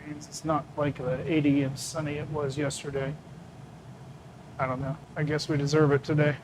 means it's not like the 80 and sunny it was yesterday. I don't know. I guess we deserve it today.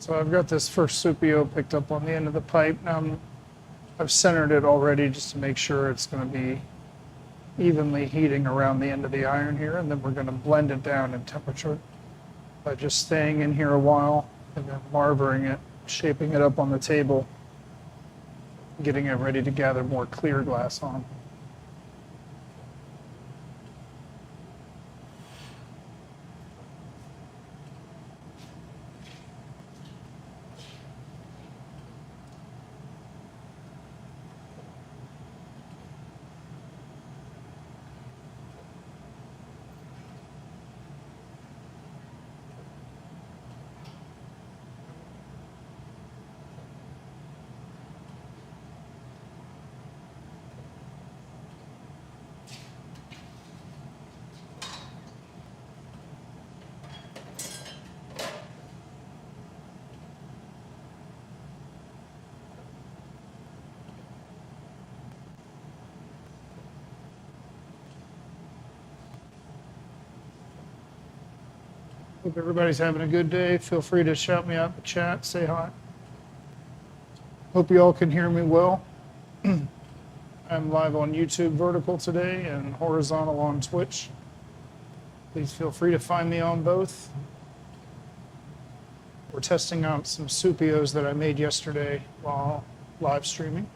So I've got this first supio picked up on the end of the pipe. Now I've centered it already just to make sure it's going to be evenly heating around the end of the iron here, and then we're going to blend it down in temperature by just staying in here a while and then marvering it, shaping it up on the table, getting it ready to gather more clear glass on. Hope everybody's having a good day. Feel free to shout me out in the chat, say hi. Hope you all can hear me well. I'm live on YouTube vertical today and horizontal on Twitch. Please feel free to find me on both. We're testing out some supios that I made yesterday while live streaming.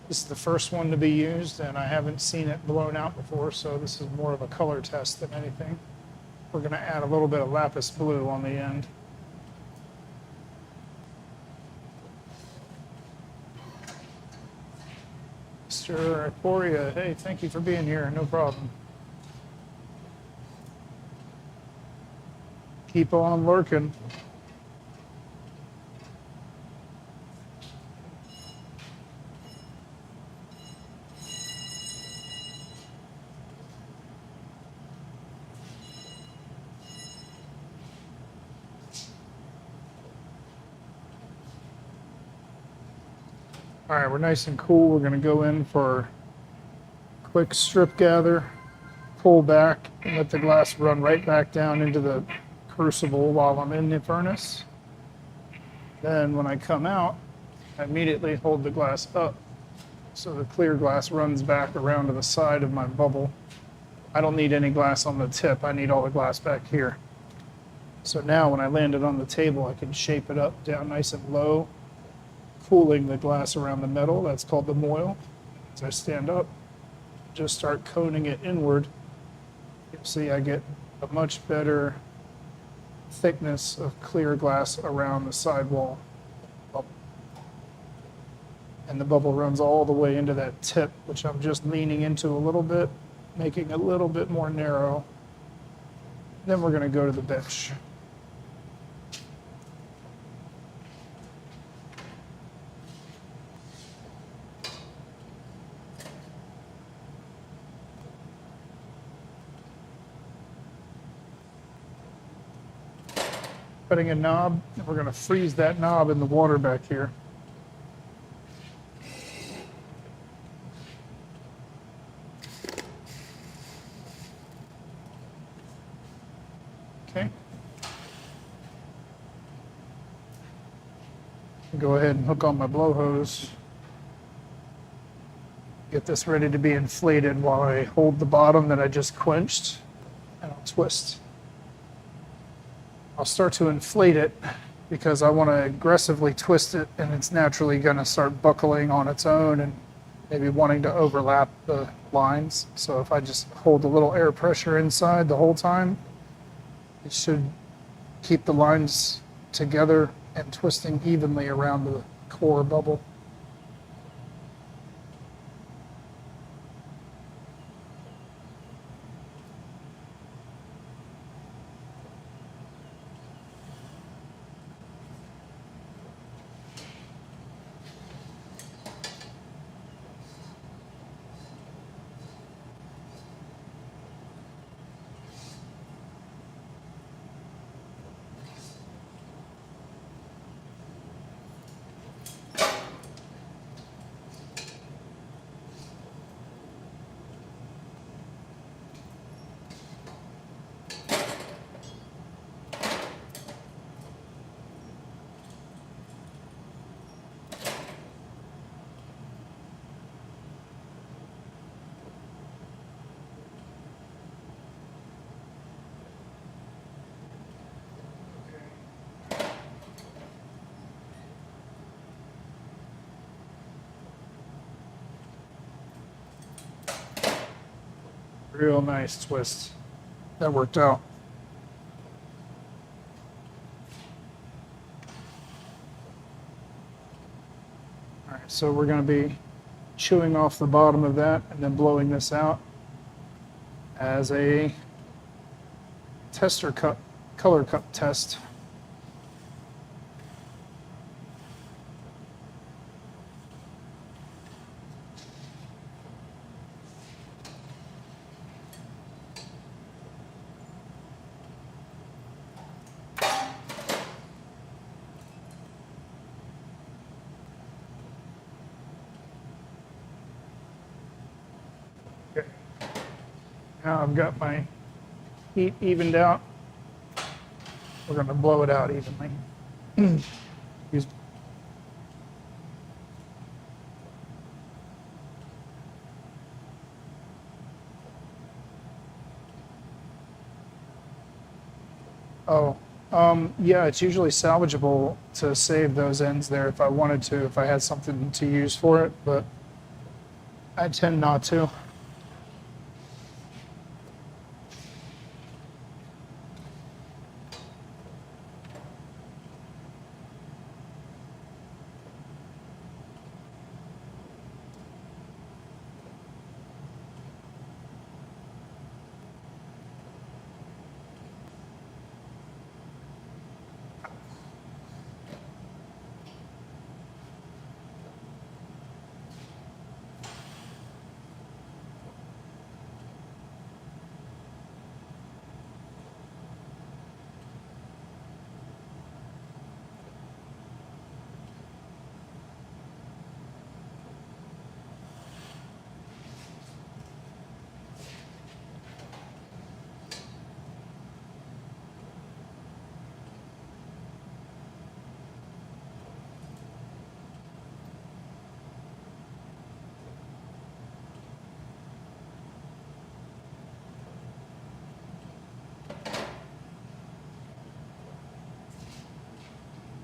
This is the first one to be used, and I haven't seen it blown out before, so this is more of a color test than anything. We're going to add a little bit of lapis blue on the end. Mr. Aquaria, hey, thank you for being here. No problem. Keep on lurking. All right, we're nice and cool. We're going to go in for a quick strip gather, pull back, and let the glass run right back down into the crucible while I'm in the furnace. Then when I come out, I immediately hold the glass up so the clear glass runs back around to the side of my bubble. I don't need any glass on the tip. I need all the glass back here. So now when I land it on the table, I can shape it up down nice and low, cooling the glass around the metal. That's called the moil. As I stand up, just start coning it inward. You'll see I get a much better thickness of clear glass around the sidewall. And the bubble runs all the way into that tip, which I'm just leaning into a little bit, making a little bit more narrow. Then we're going to go to the bench. Putting a knob, and we're going to freeze that knob in the water back here. Okay. Go ahead and hook on my blow hose. Get this ready to be inflated while I hold the bottom that I just quenched, and I'll twist. I'll start to inflate it because I want to aggressively twist it, and it's naturally going to start buckling on its own and maybe wanting to overlap the lines. So if I just hold a little air pressure inside the whole time, it should keep the lines together and twisting evenly around the core bubble. Real nice twist. That worked out. All right, so we're going to be chewing off the bottom of that and then blowing this out as a tester cup, color cup test. Okay. Now I've got my heat evened out. We're going to blow it out evenly. Use yeah, it's usually salvageable to save those ends there if I wanted to, if I had something to use for it, but I tend not to.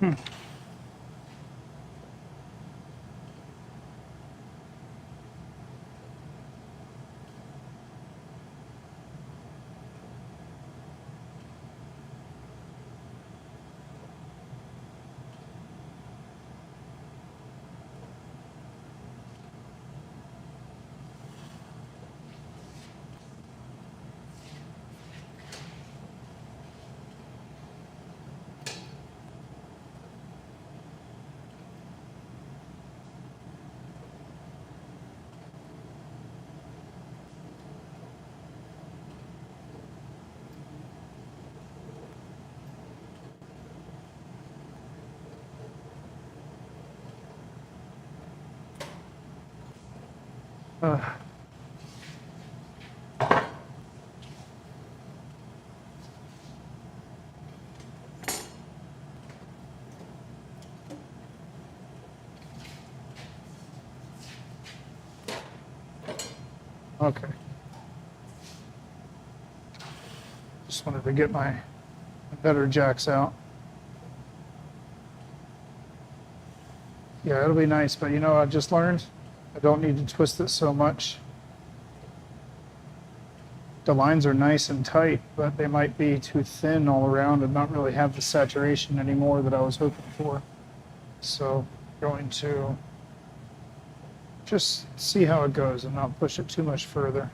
Uh, Okay. Just wanted to get my better jacks out. Yeah, it'll be nice, but you know, I just learned I don't need to twist it so much. The lines are nice and tight, but they might be too thin all around and not really have the saturation anymore that I was hoping for. So, going to just see how it goes and not push it too much further.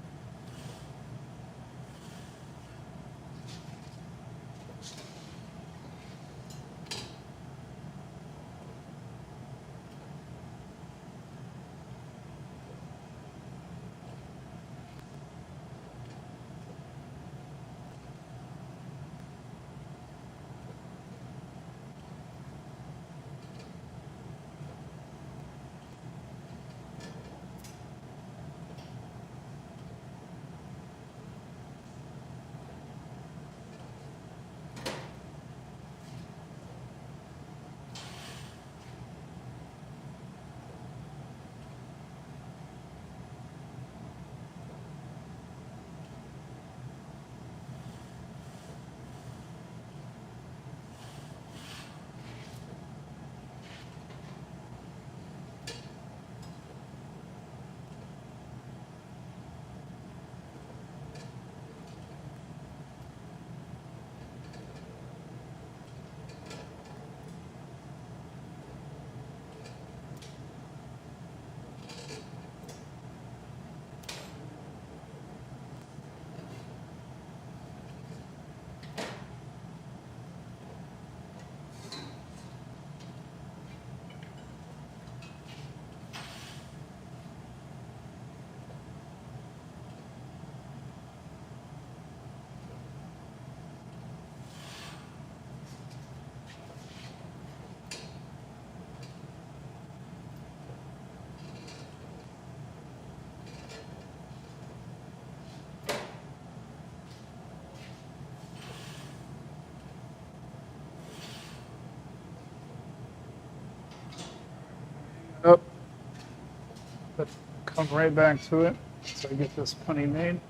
Up, but come right back to it so I get this punny made.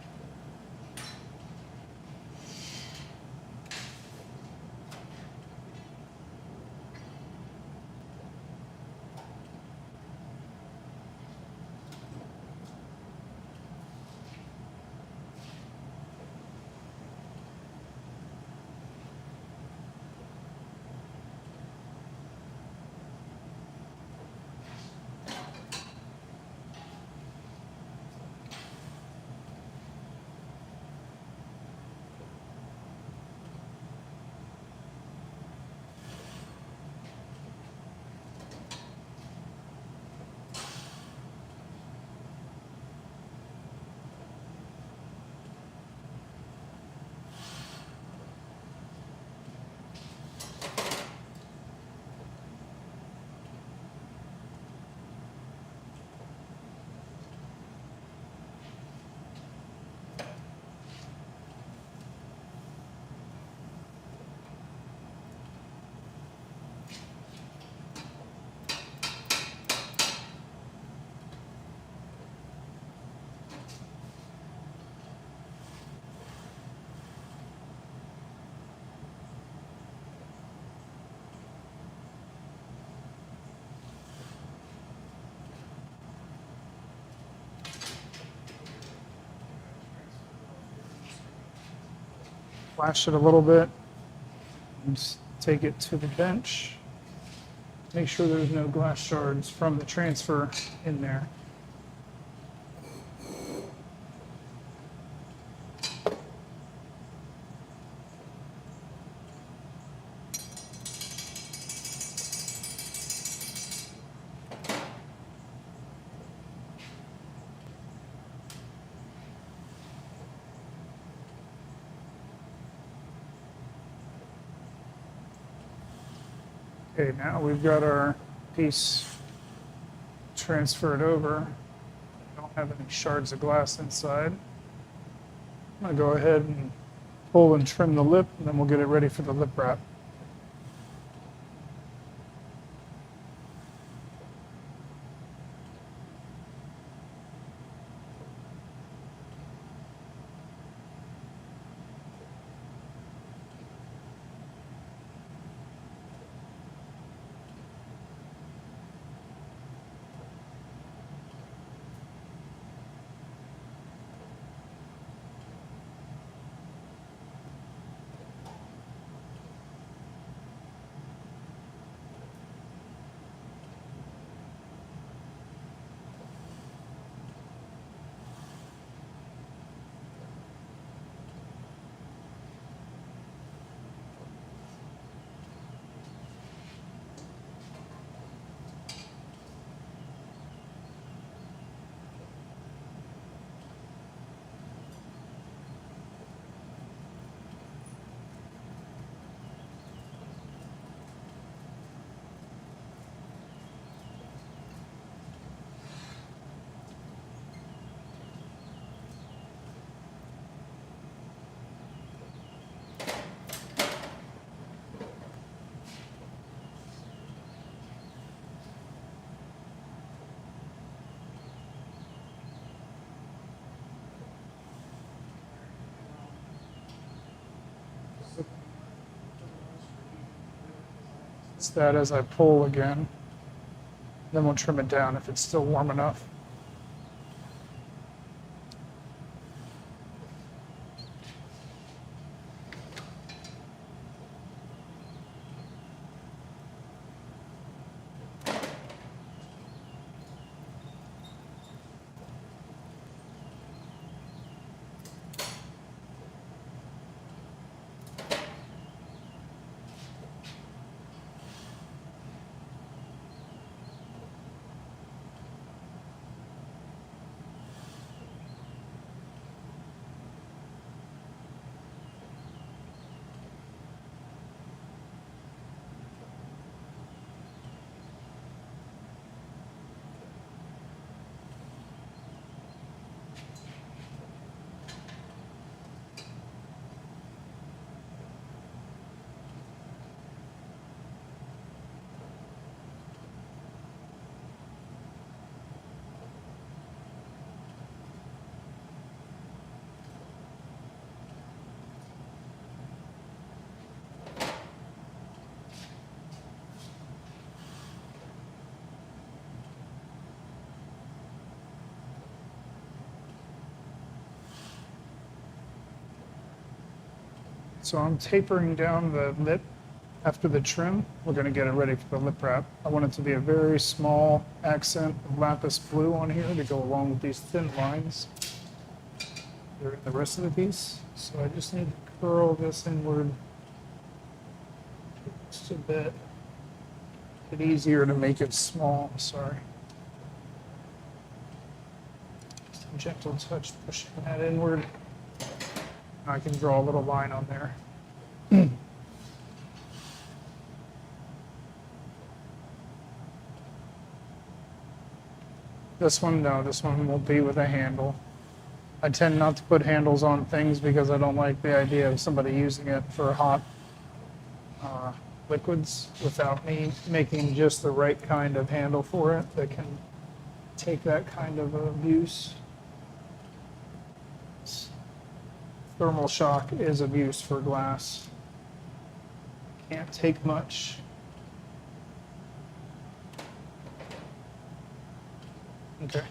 flash it a little bit, and just take it to the bench. Make sure there's no glass shards from the transfer in there. Okay, now we've got our piece transferred over. Don't have any shards of glass inside. I'm gonna go ahead and pull and trim the lip, and then we'll get it ready for the lip wrap. It's that as I pull again, then we'll trim it down if it's still warm enough. So I'm tapering down the lip after the trim. We're going to get it ready for the lip wrap. I want it to be a very small accent of lapis blue on here to go along with these thin lines. They're in the rest of the piece. So I just need to curl this inward just a bit. It's easier to make it small, sorry. Just a gentle touch pushing that inward. I can draw a little line on there. This one, no, this one will be with a handle. I tend not to put handles on things because I don't like the idea of somebody using it for hot liquids without me making just the right kind of handle for it that can take that kind of abuse. Thermal shock is abuse for glass. Can't take much. Okay.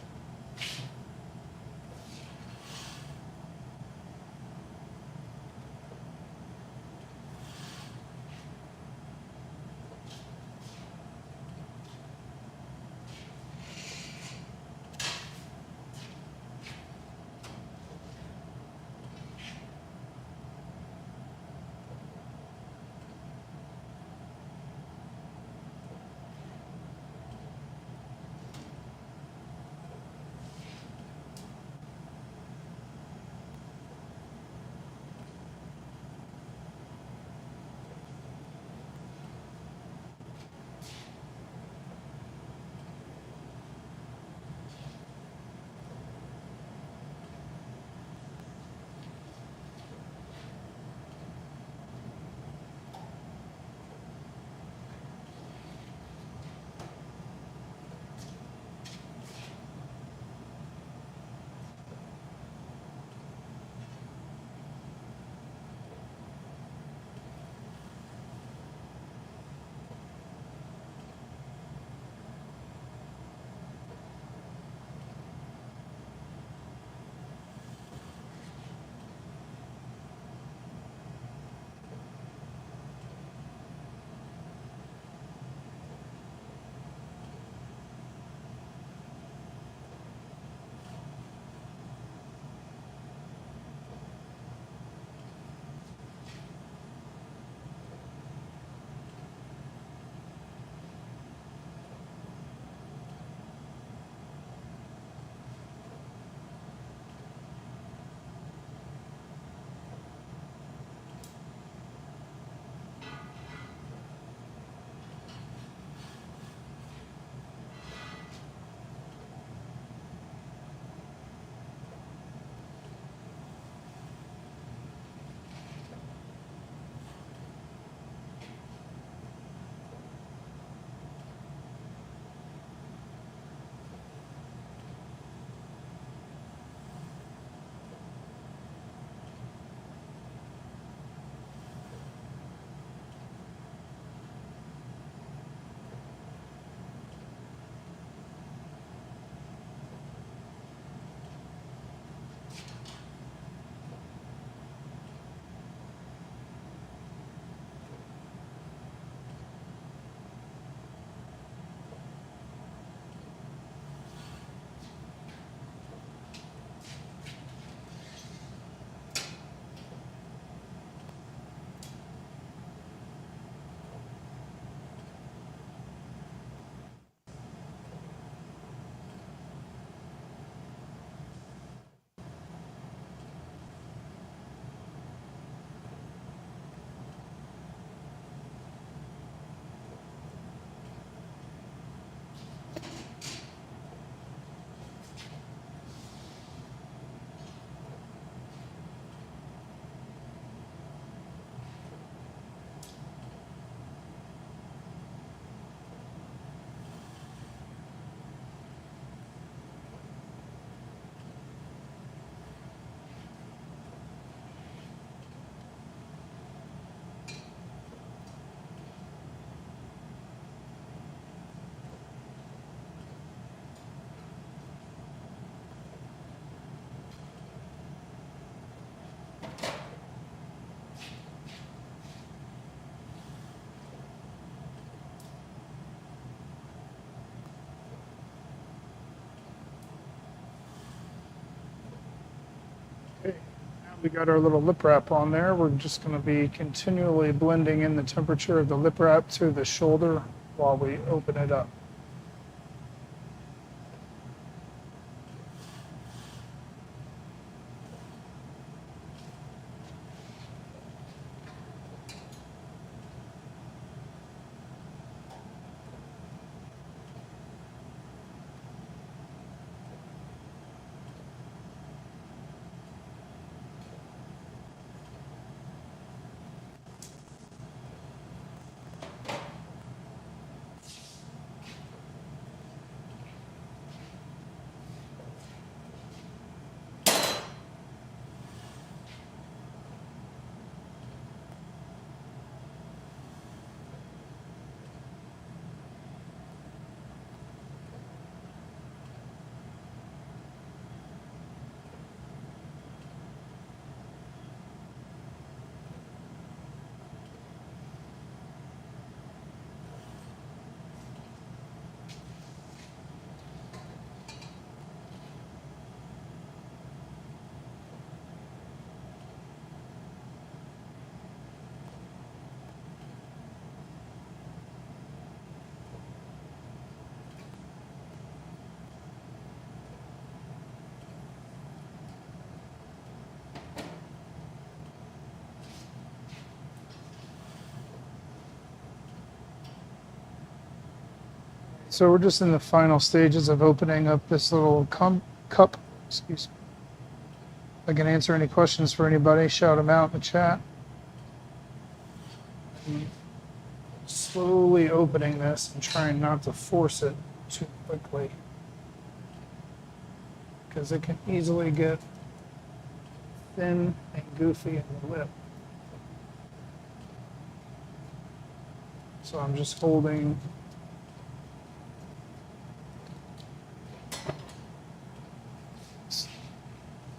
we got our little lip wrap on there, we're just going to be continually blending in the temperature of the lip wrap to the shoulder while we open it up. So we're just in the final stages of opening up this little cup. Excuse me. If I can answer any questions for anybody, shout them out in the chat. And slowly opening this and trying not to force it too quickly, because it can easily get thin and goofy in the lip. So I'm just holding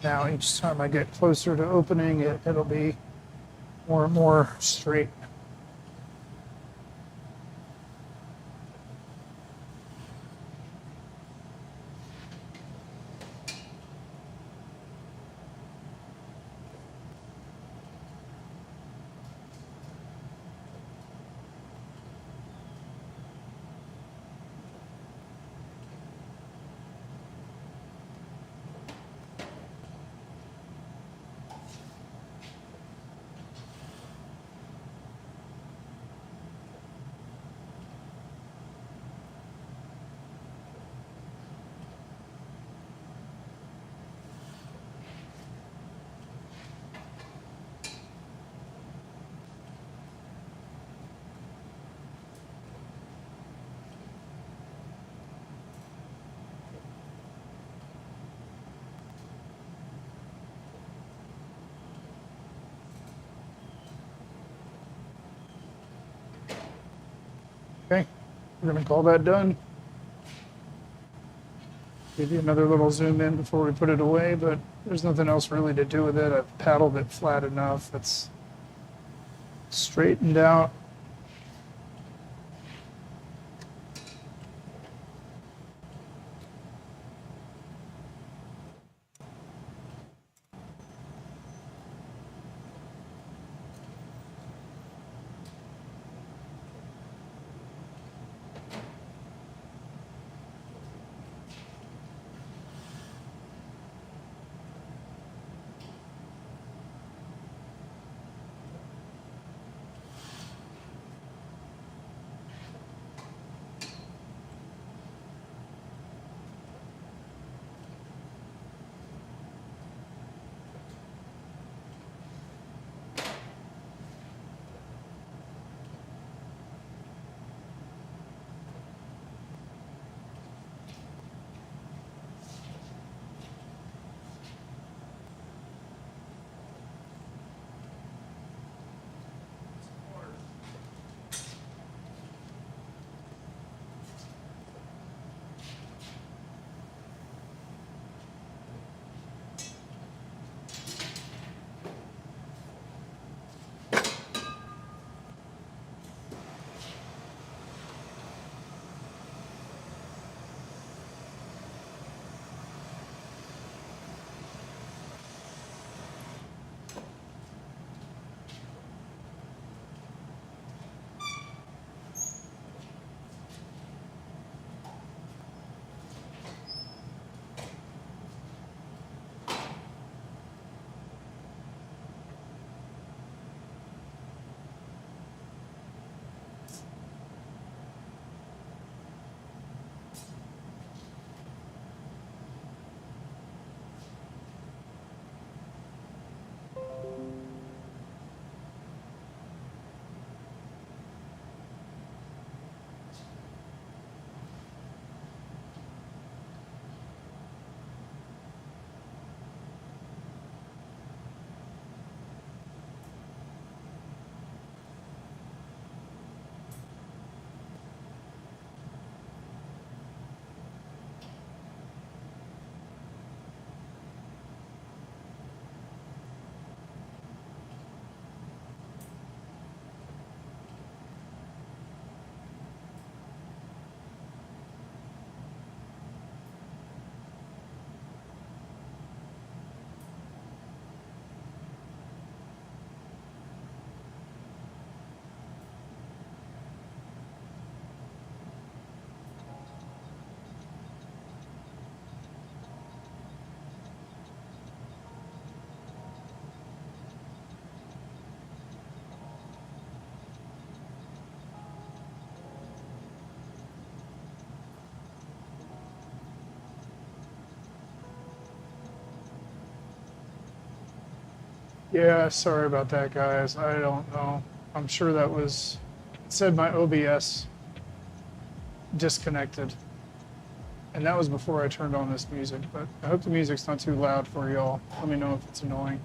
now. Each time I get closer to opening it, it'll be more and more straight. Okay, we're gonna call that done. Give you another little zoom in before we put it away, but there's nothing else really to do with it. I've paddled it flat enough. It's straightened out. Yeah, sorry about that, guys. I don't know. I'm sure that was, it said my OBS disconnected. And that was before I turned on this music, but I hope the music's not too loud for y'all. Let me know if it's annoying.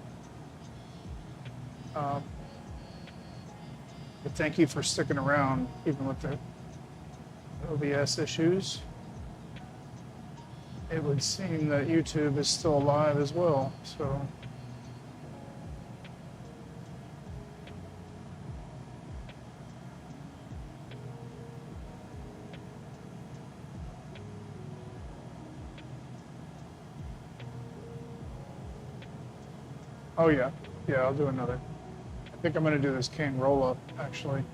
But thank you for sticking around, even with the OBS issues. It would seem that YouTube is still alive as well, so. Oh yeah, yeah, I'll do another. I think I'm gonna do this cane roll up, actually.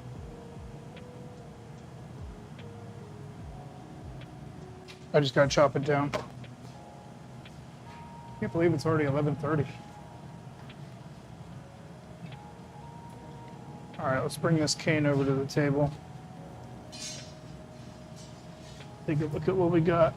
I just gotta chop it down. Can't believe it's already 11:30. All right, let's bring this cane over to the table. Take a look at what we got.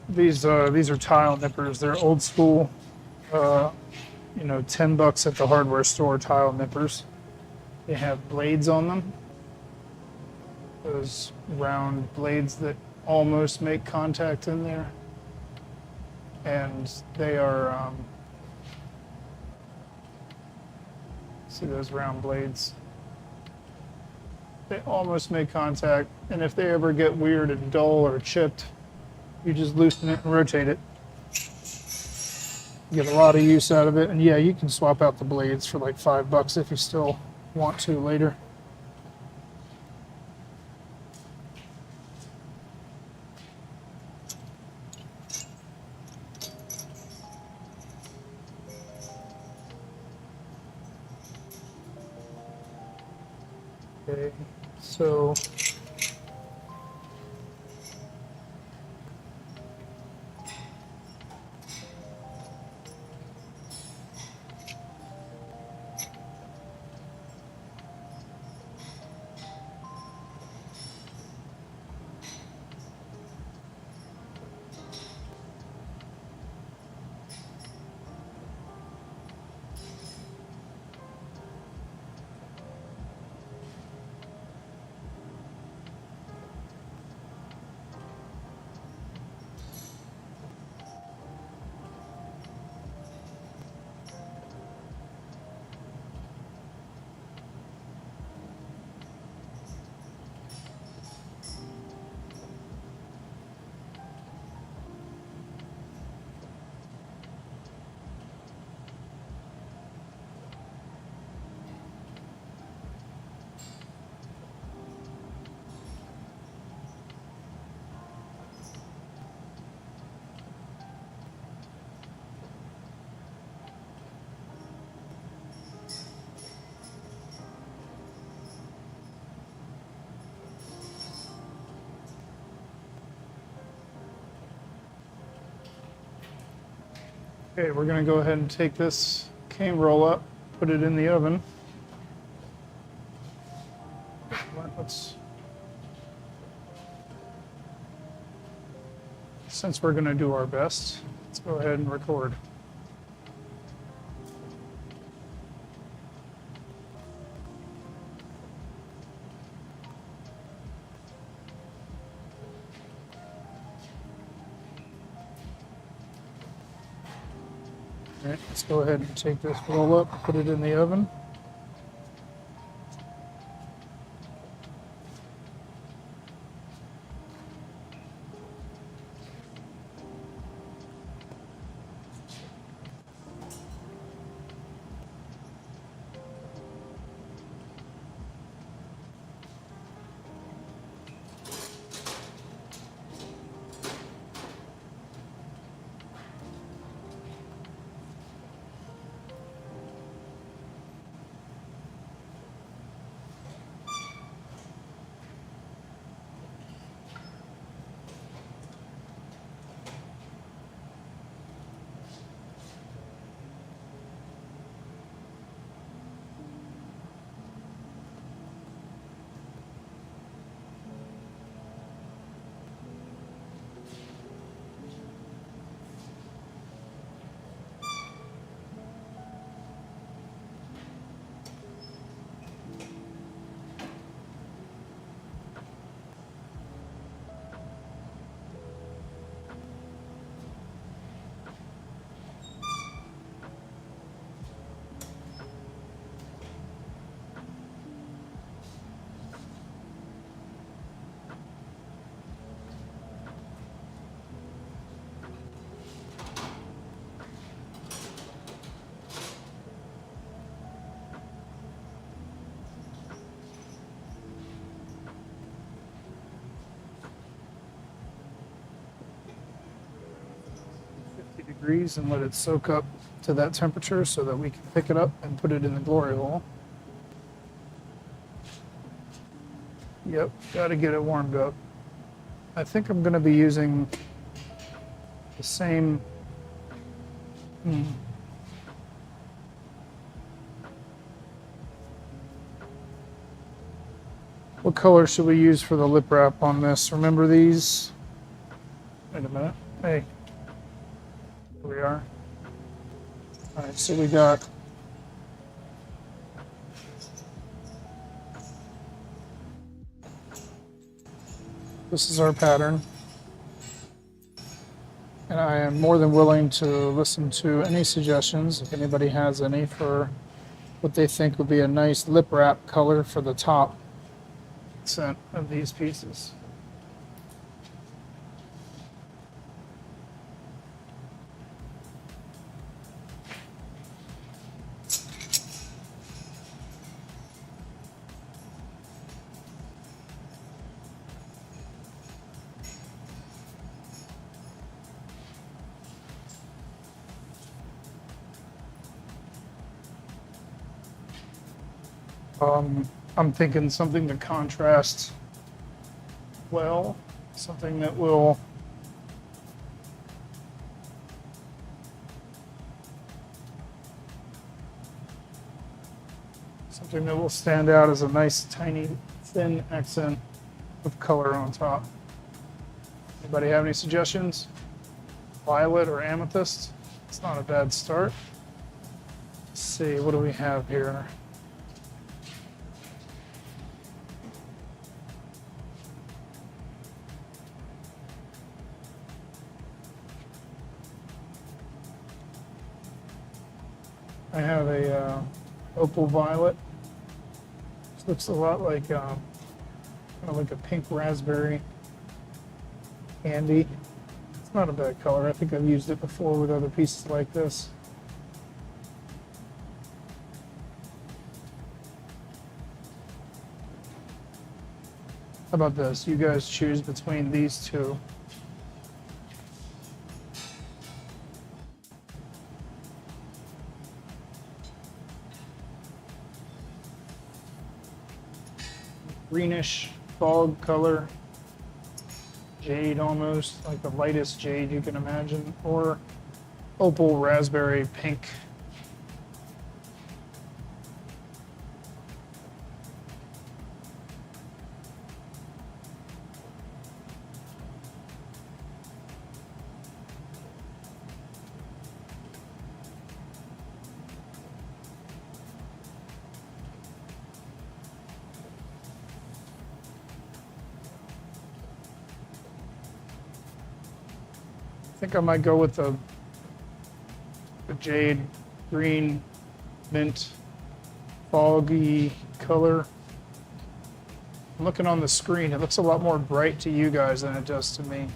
These are tile nippers. They're old school, uh, $10 at the hardware store tile nippers. They have blades on them. Those round blades that almost make contact in there. And they are, see those round blades? They almost make contact. And if they ever get weird and dull or chipped, you just loosen it and rotate it. You get a lot of use out of it. And yeah, you can swap out the blades for like $5 if you still want to later. Okay, so Okay, we're gonna go ahead and take this cane roll up, put it in the oven. Let's, since we're gonna do our best, let's go ahead and record. All right, let's go ahead and take this roll up, put it in the oven. Degrees and let it soak up to that temperature so that we can pick it up and put it in the glory hole. Yep, got to get it warmed up. I think I'm going to be using the same. What color should we use for the lip wrap on this? Remember these? Wait a minute. Hey. Here we are. All right, so we got this is our pattern. And I am more than willing to listen to any suggestions, if anybody has any, for what they think would be a nice lip wrap color for the top accent of these pieces. I'm thinking something to contrast well, something that will stand out as a nice, tiny, thin accent of color on top. Anybody have any suggestions? Violet or amethyst? It's not a bad start. Let's see, what do we have here? I have a opal violet. This looks a lot like kind of like a pink raspberry candy. It's not a bad color. I think I've used it before with other pieces like this. How about this? You guys choose between these two. Greenish fog color, jade almost, like the lightest jade you can imagine, or opal raspberry pink. I think I might go with the jade green mint foggy color. I'm looking on the screen, it looks a lot more bright to you guys than it does to me.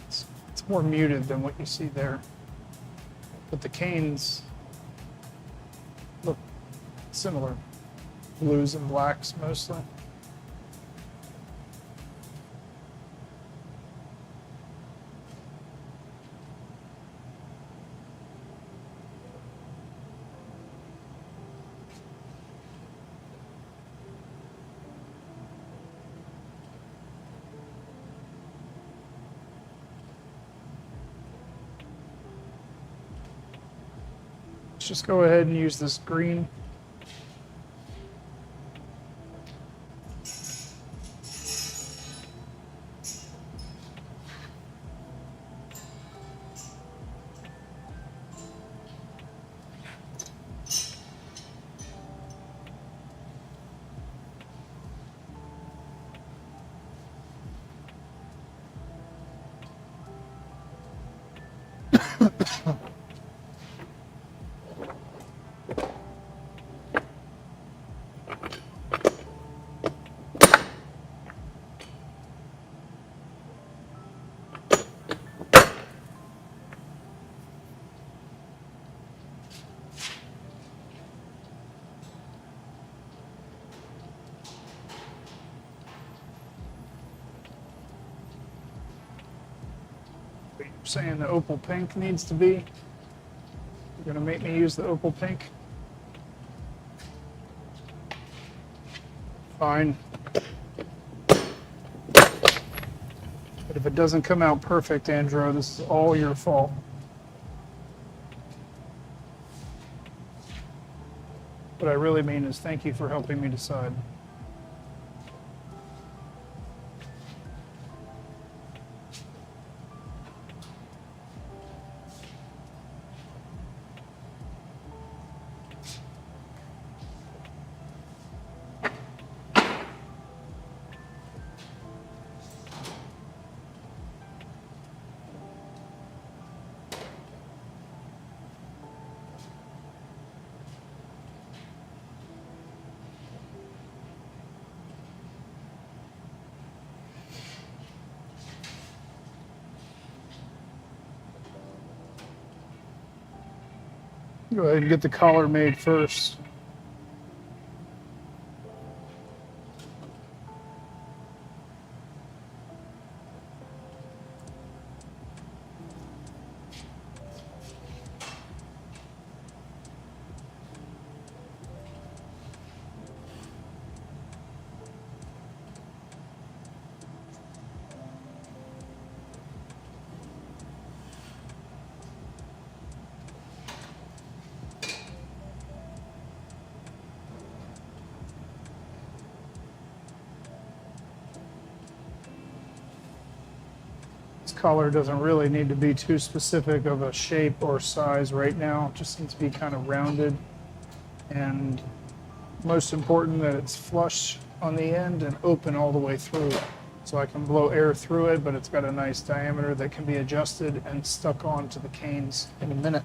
It's more muted than what you see there. But the canes look similar. Blues and blacks mostly. Just go ahead and use this green. Saying the opal pink needs to be. You're gonna make me use the opal pink? Fine. But if it doesn't come out perfect, Andrew, this is all your fault. What I really mean is thank you for helping me decide. Go ahead and get the collar made first. Collar doesn't really need to be too specific of a shape or size right now. It just needs to be kind of rounded, and most important that it's flush on the end and open all the way through, so I can blow air through it, but it's got a nice diameter that can be adjusted and stuck onto the canes in a minute.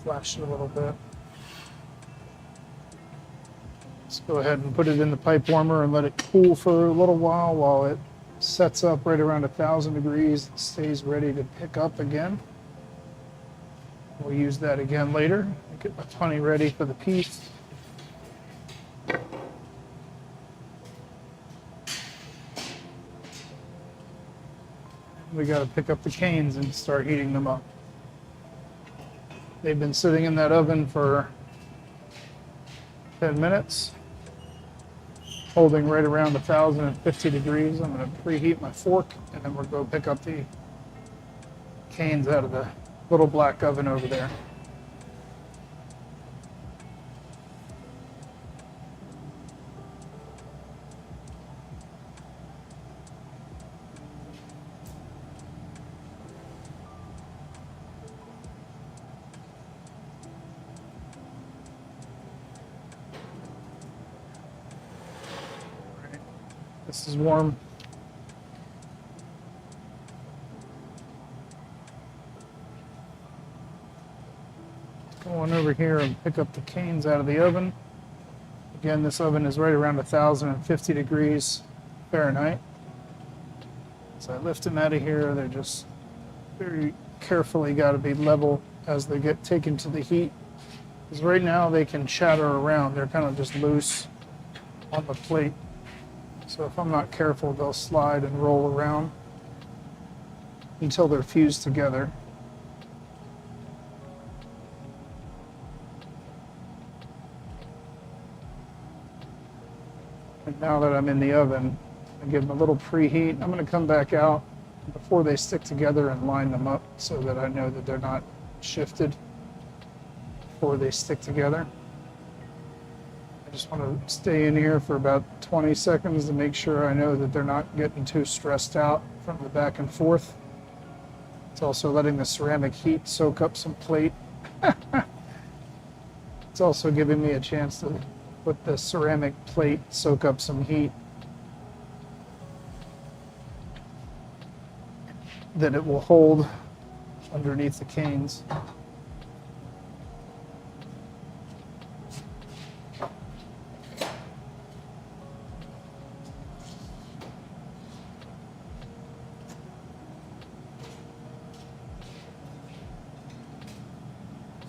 Flash it a little bit. Let's go ahead and put it in the pipe warmer and let it cool for a little while it sets up right around 1,000 degrees and stays ready to pick up again. We'll use that again later. Get my honey ready for the piece. We got to pick up the canes and start heating them up. They've been sitting in that oven for 10 minutes. holding right around 1,050 degrees. I'm going to preheat my fork, and then we'll go pick up the canes out of the little black oven over there. This is warm. Go on over here and pick up the canes out of the oven. Again, this oven is right around 1,050 degrees Fahrenheit. So I lift them out of here. They're just very carefully got to be level as they get taken to the heat. Because right now they can chatter around. They're kind of just loose on the plate. So if I'm not careful, they'll slide and roll around until they're fused together. And now that I'm in the oven, I give them a little preheat. I'm going to come back out before they stick together and line them up so that I know that they're not shifted before they stick together. I just want to stay in here for about 20 seconds to make sure I know that they're not getting too stressed out from the back and forth. It's also letting the ceramic heat soak up some plate. It's also giving me a chance to let the ceramic plate soak up some heat that it will hold underneath the canes.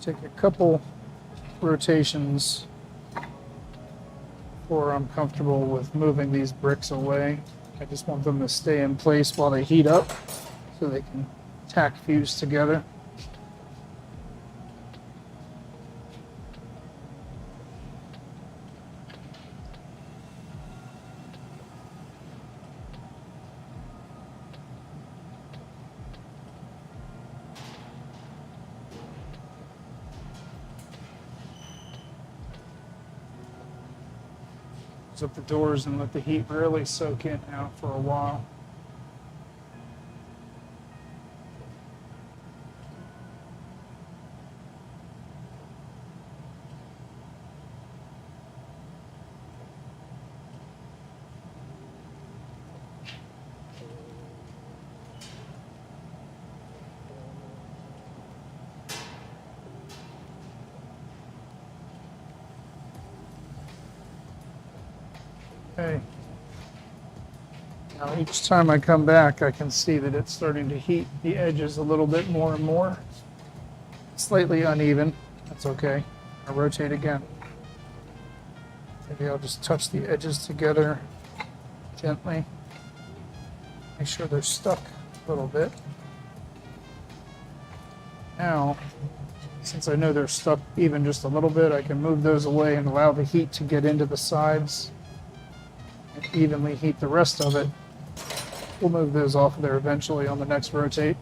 Take a couple rotations before I'm comfortable with moving these bricks away. I just want them to stay in place while they heat up so they can tack fuse together. Close up the doors and let the heat really soak in now for a while. Okay. Now each time I come back, I can see that it's starting to heat the edges a little bit more and more. Slightly uneven. That's okay. I'll rotate again. Maybe I'll just touch the edges together gently. Make sure they're stuck a little bit. Now, since I know they're stuck even just a little bit, I can move those away and allow the heat to get into the sides and evenly heat the rest of it. We'll move those off of there eventually on the next rotate.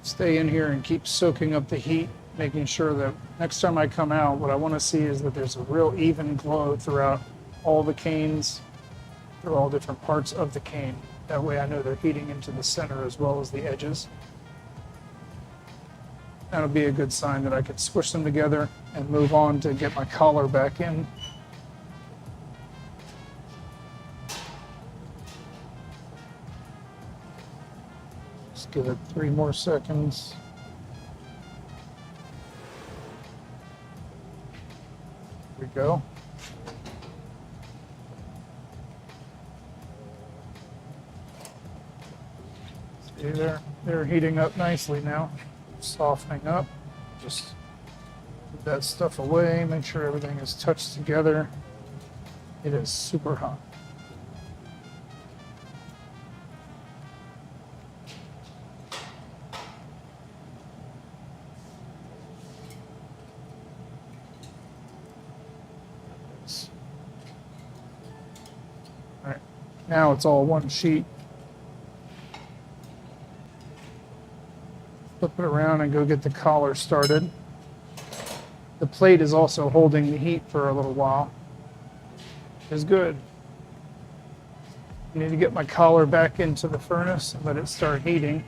Stay in here and keep soaking up the heat, making sure that next time I come out, what I want to see is that there's a real even glow throughout all the canes, through all different parts of the cane. That way I know they're heating into the center as well as the edges. That'll be a good sign that I could squish them together and move on to get my collar back in. Just give it 3 more seconds. There we go. See, they're heating up nicely now, softening up. Just Put that stuff away, make sure everything is touched together. It is super hot. All right, now it's all one sheet. Flip it around and go get the collar started. The plate is also holding the heat for a little while. Is good. I need to get my collar back into the furnace and let it start heating.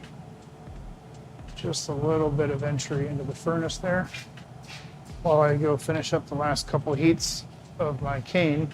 Just a little bit of entry into the furnace there while I go finish up the last couple heats of my cane.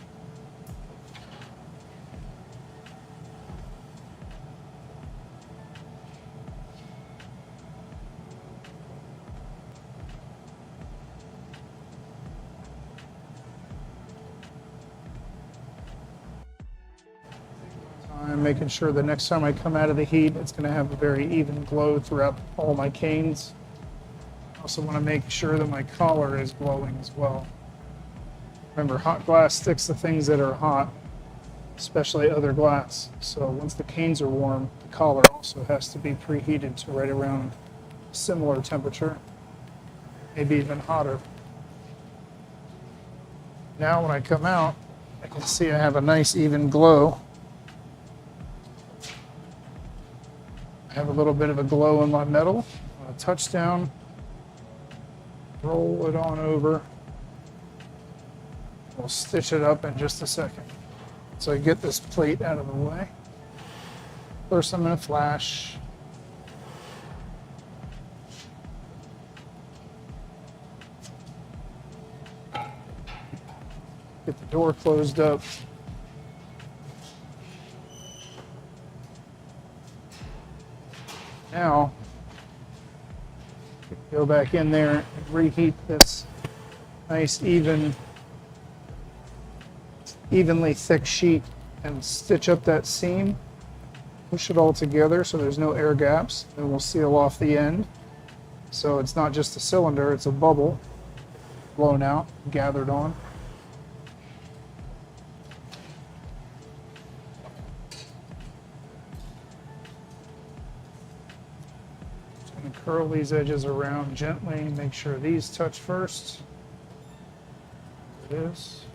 I'm making sure the next time I come out of the heat, it's going to have a very even glow throughout all my canes. I also want to make sure that my collar is glowing as well. Remember, hot glass sticks to things that are hot, especially other glass. So once the canes are warm, the collar also has to be preheated to right around a similar temperature, maybe even hotter. Now when I come out, I can see I have a nice even glow. I have a little bit of a glow in my metal. I'm going to touch down, roll it on over. We'll stitch it up in just a second. So I get this plate out of the way. First I'm going to flash. Get the door closed up. Now, go back in there and reheat this nice evenly thick sheet and stitch up that seam. Push it all together so there's no air gaps, and we'll seal off the end. So it's not just a cylinder, it's a bubble blown out, gathered on. Curl these edges around gently, make sure these touch first. There it is.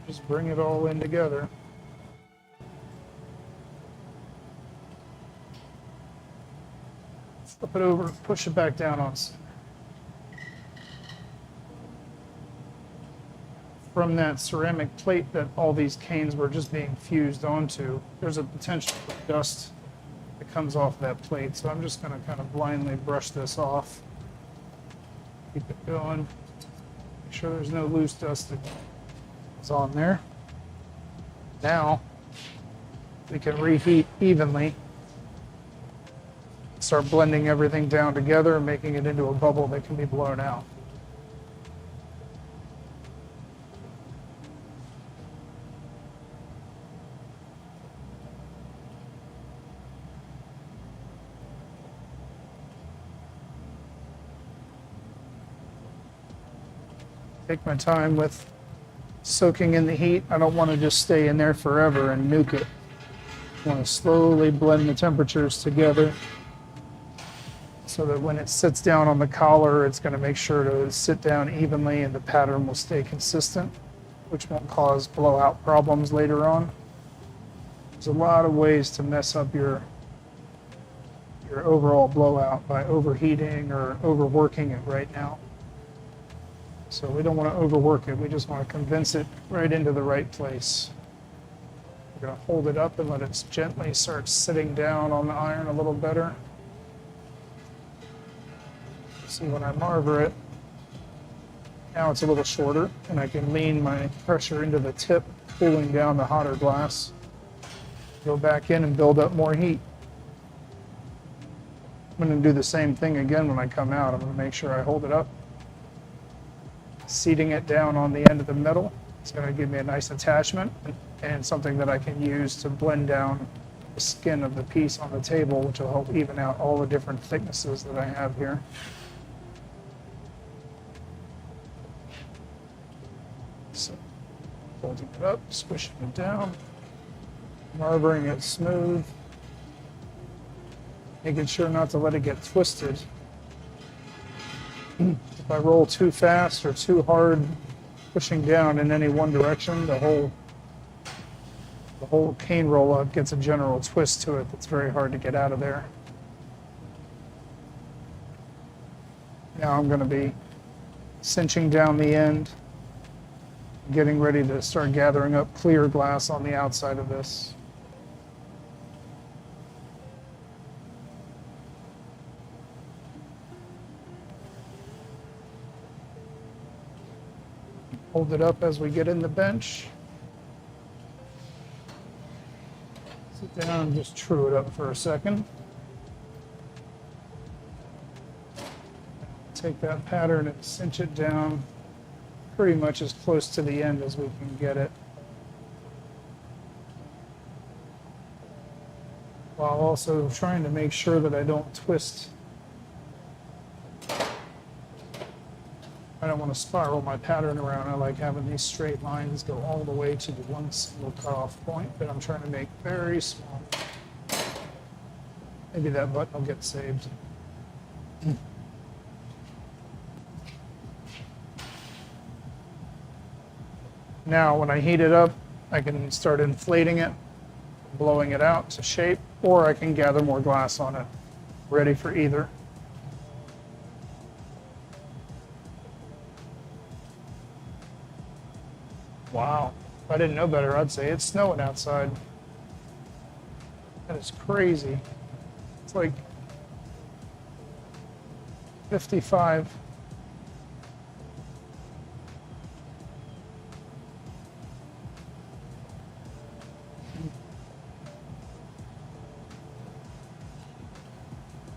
Just bring it all in together. Flip it over, push it back down on center. From that ceramic plate that all these canes were just being fused onto, there's a potential for dust that comes off that plate. So I'm just going to kind of blindly brush this off. Keep it going. Make sure there's no loose dust that is on there. Now we can reheat evenly. Start blending everything down together and making it into a bubble that can be blown out. Take my time with soaking in the heat. I don't want to just stay in there forever and nuke it. I want to slowly blend the temperatures together so that when it sits down on the collar, it's going to make sure to sit down evenly and the pattern will stay consistent, which won't cause blowout problems later on. There's a lot of ways to mess up your overall blowout by overheating or overworking it right now. So we don't want to overwork it, we just want to condense it right into the right place. We're going to hold it up and let it gently start sitting down on the iron a little better. See, when I marver it, now it's a little shorter and I can lean my pressure into the tip, cooling down the hotter glass. Go back in and build up more heat. I'm going to do the same thing again when I come out. I'm going to make sure I hold it up. Seating it down on the end of the metal. It's going to give me a nice attachment and something that I can use to blend down the skin of the piece on the table, which will help even out all the different thicknesses that I have here. it up, squishing it down, marbling it smooth, making sure not to let it get twisted. If I roll too fast or too hard, pushing down in any one direction, the whole cane roll-up gets a general twist to it that's very hard to get out of there. Now I'm going to be cinching down the end, getting ready to start gathering up clear glass on the outside of this. Hold it up as we get in the bench. Sit down and just true it up for a second. Take that pattern and cinch it down pretty much as close to the end as we can get it, while also trying to make sure that I don't twist. I don't want to spiral my pattern around. I like having these straight lines go all the way to the one single cutoff point that I'm trying to make very small. Maybe that button will get saved. Now, when I heat it up, I can start inflating it, blowing it out to shape, or I can gather more glass on it. Ready for either. Wow, if I didn't know better, I'd say it's snowing outside. That is crazy. It's like 55.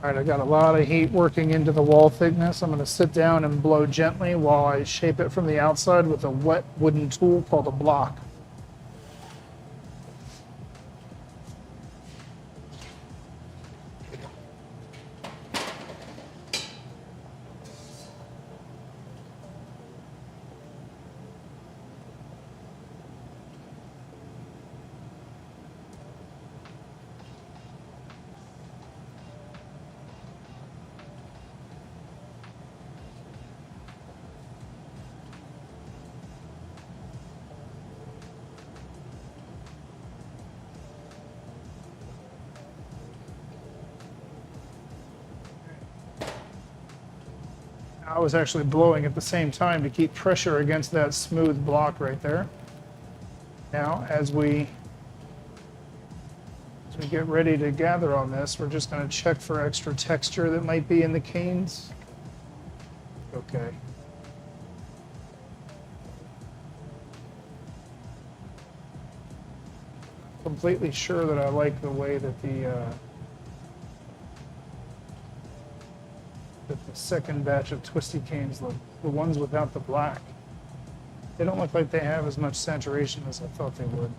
All right, I got a lot of heat working into the wall thickness. I'm going to sit down and blow gently while I shape it from the outside with a wet wooden tool called a block. I was actually blowing at the same time to keep pressure against that smooth block right there. Now, as we get ready to gather on this, we're just going to check for extra texture that might be in the canes. Okay. Completely sure that I like the way that the second batch of twisty canes look, the ones without the black. They don't look like they have as much saturation as I thought they would.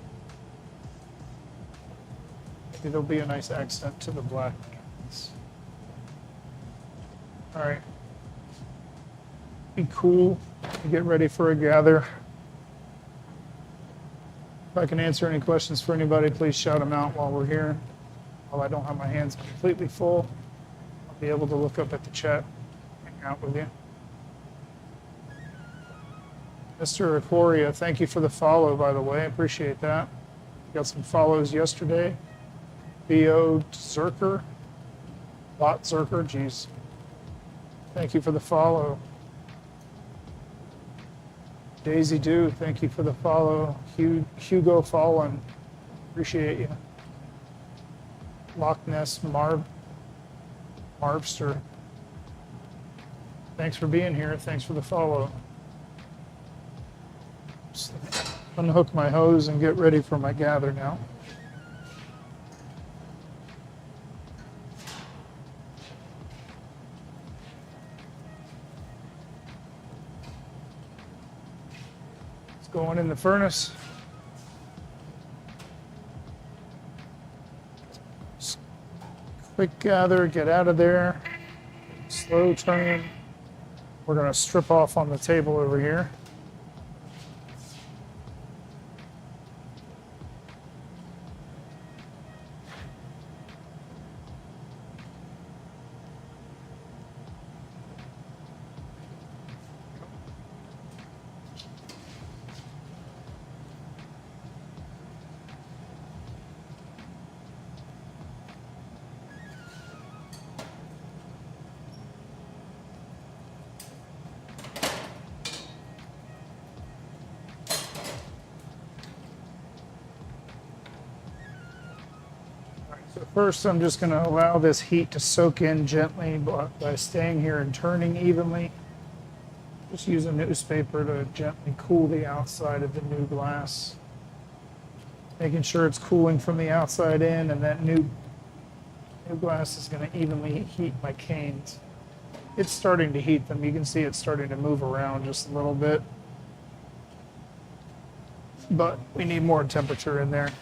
Maybe there'll be a nice accent to the black canes. All right. Be cool. Get ready for a gather. If I can answer any questions for anybody, please shout them out while we're here. While I don't have my hands completely full, I'll be able to look up at the chat, hang out with you. Mr. Aquaria, thank you for the follow, by the way. I appreciate that. Got some follows yesterday. B.O. Zerker, Bot Zerker, geez. Thank you for the follow. Daisy Dew, thank you for the follow. Hugo Fallen, appreciate you. Loch Ness Marvster, thanks for being here. Thanks for the follow. Just unhook my hose and get ready for my gather now. Going in the furnace. Quick gather, get out of there. Slow turn. We're going to strip off on the table over here. First, I'm just going to allow this heat to soak in gently by staying here and turning evenly. Just use a newspaper to gently cool the outside of the new glass. Making sure it's cooling from the outside in, and that new glass is going to evenly heat my canes. It's starting to heat them. You can see it's starting to move around just a little bit. But we need more temperature in there.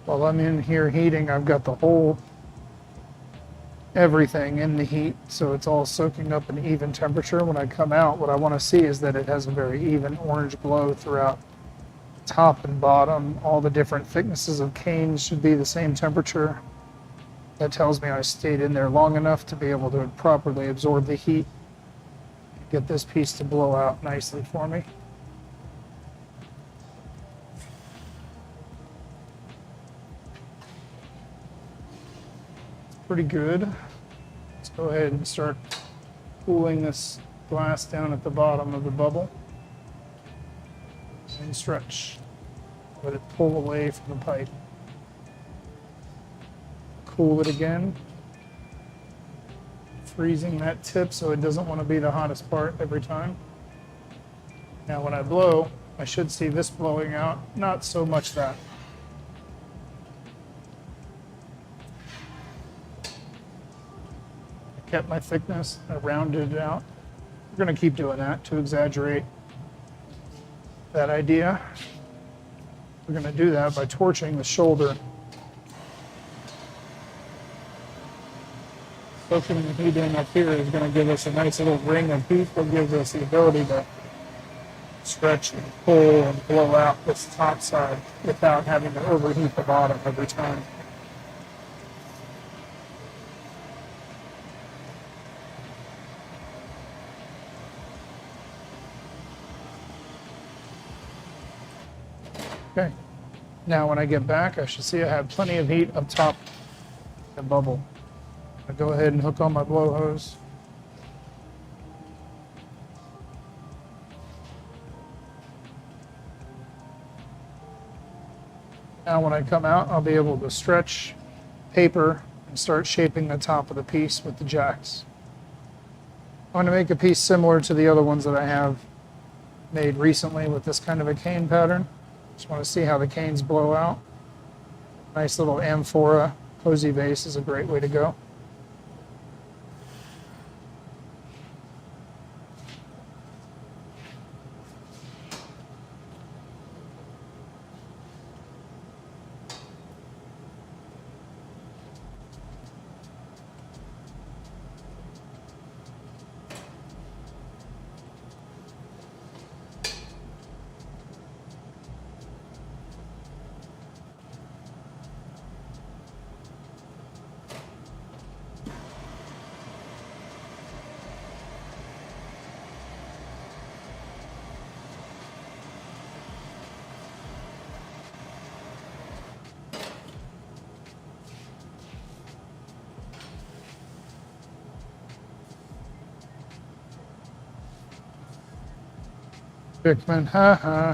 While I'm in here heating, I've got the whole everything in the heat, so it's all soaking up an even temperature. When I come out, what I want to see is that it has a very even orange glow throughout top and bottom. All the different thicknesses of canes should be the same temperature. That tells me I stayed in there long enough to be able to properly absorb the heat and get this piece to blow out nicely for me. Pretty good. Let's go ahead and start cooling this glass down at the bottom of the bubble and stretch. Let it pull away from the pipe. Cool it again, freezing that tip so it doesn't want to be the hottest part every time. Now when I blow, I should see this blowing out, not so much that. Kept my thickness, I rounded it out. We're going to keep doing that to exaggerate that idea. We're going to do that by torching the shoulder. Soaking the heat in up here is going to give us a nice little ring of heat that gives us the ability to stretch and pull and blow out this top side without having to overheat the bottom every time. Okay, now when I get back, I should see I have plenty of heat up top the bubble. I'll go ahead and hook on my blow hose. Now when I come out, I'll be able to stretch paper and start shaping the top of the piece with the jacks. I want to make a piece similar to the other ones that I have made recently with this kind of a cane pattern. Just want to see how the canes blow out. Nice little amphora cozy vase is a great way to go. Bickman, haha.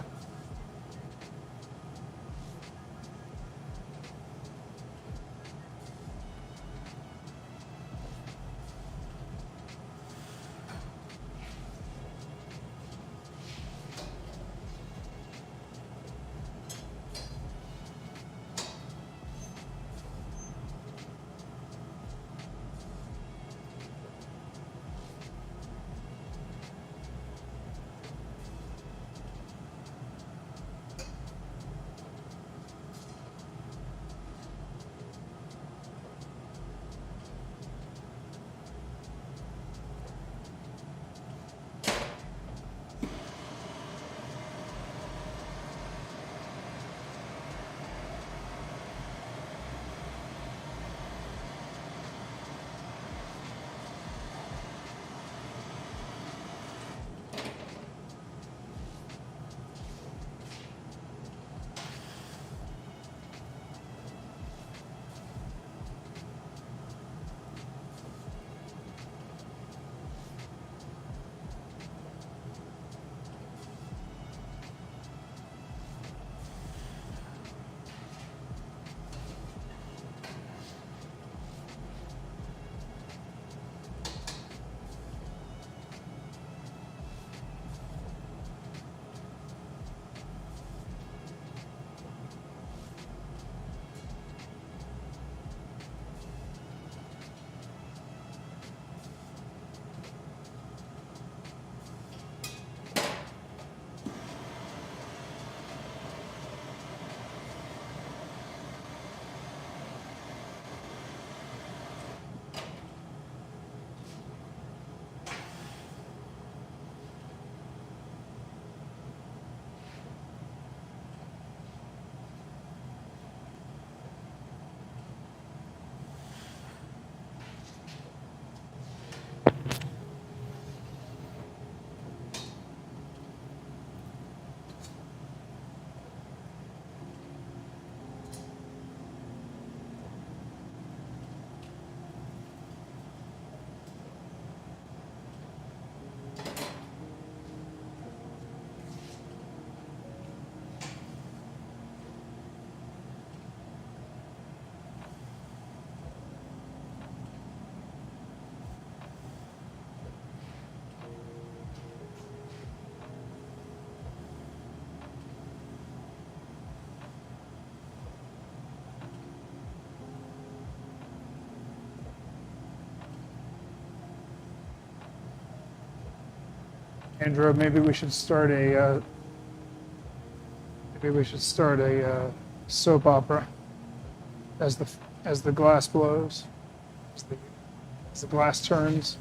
Andrew, maybe we should start a soap opera as the glass blows, as the, as the glass turns.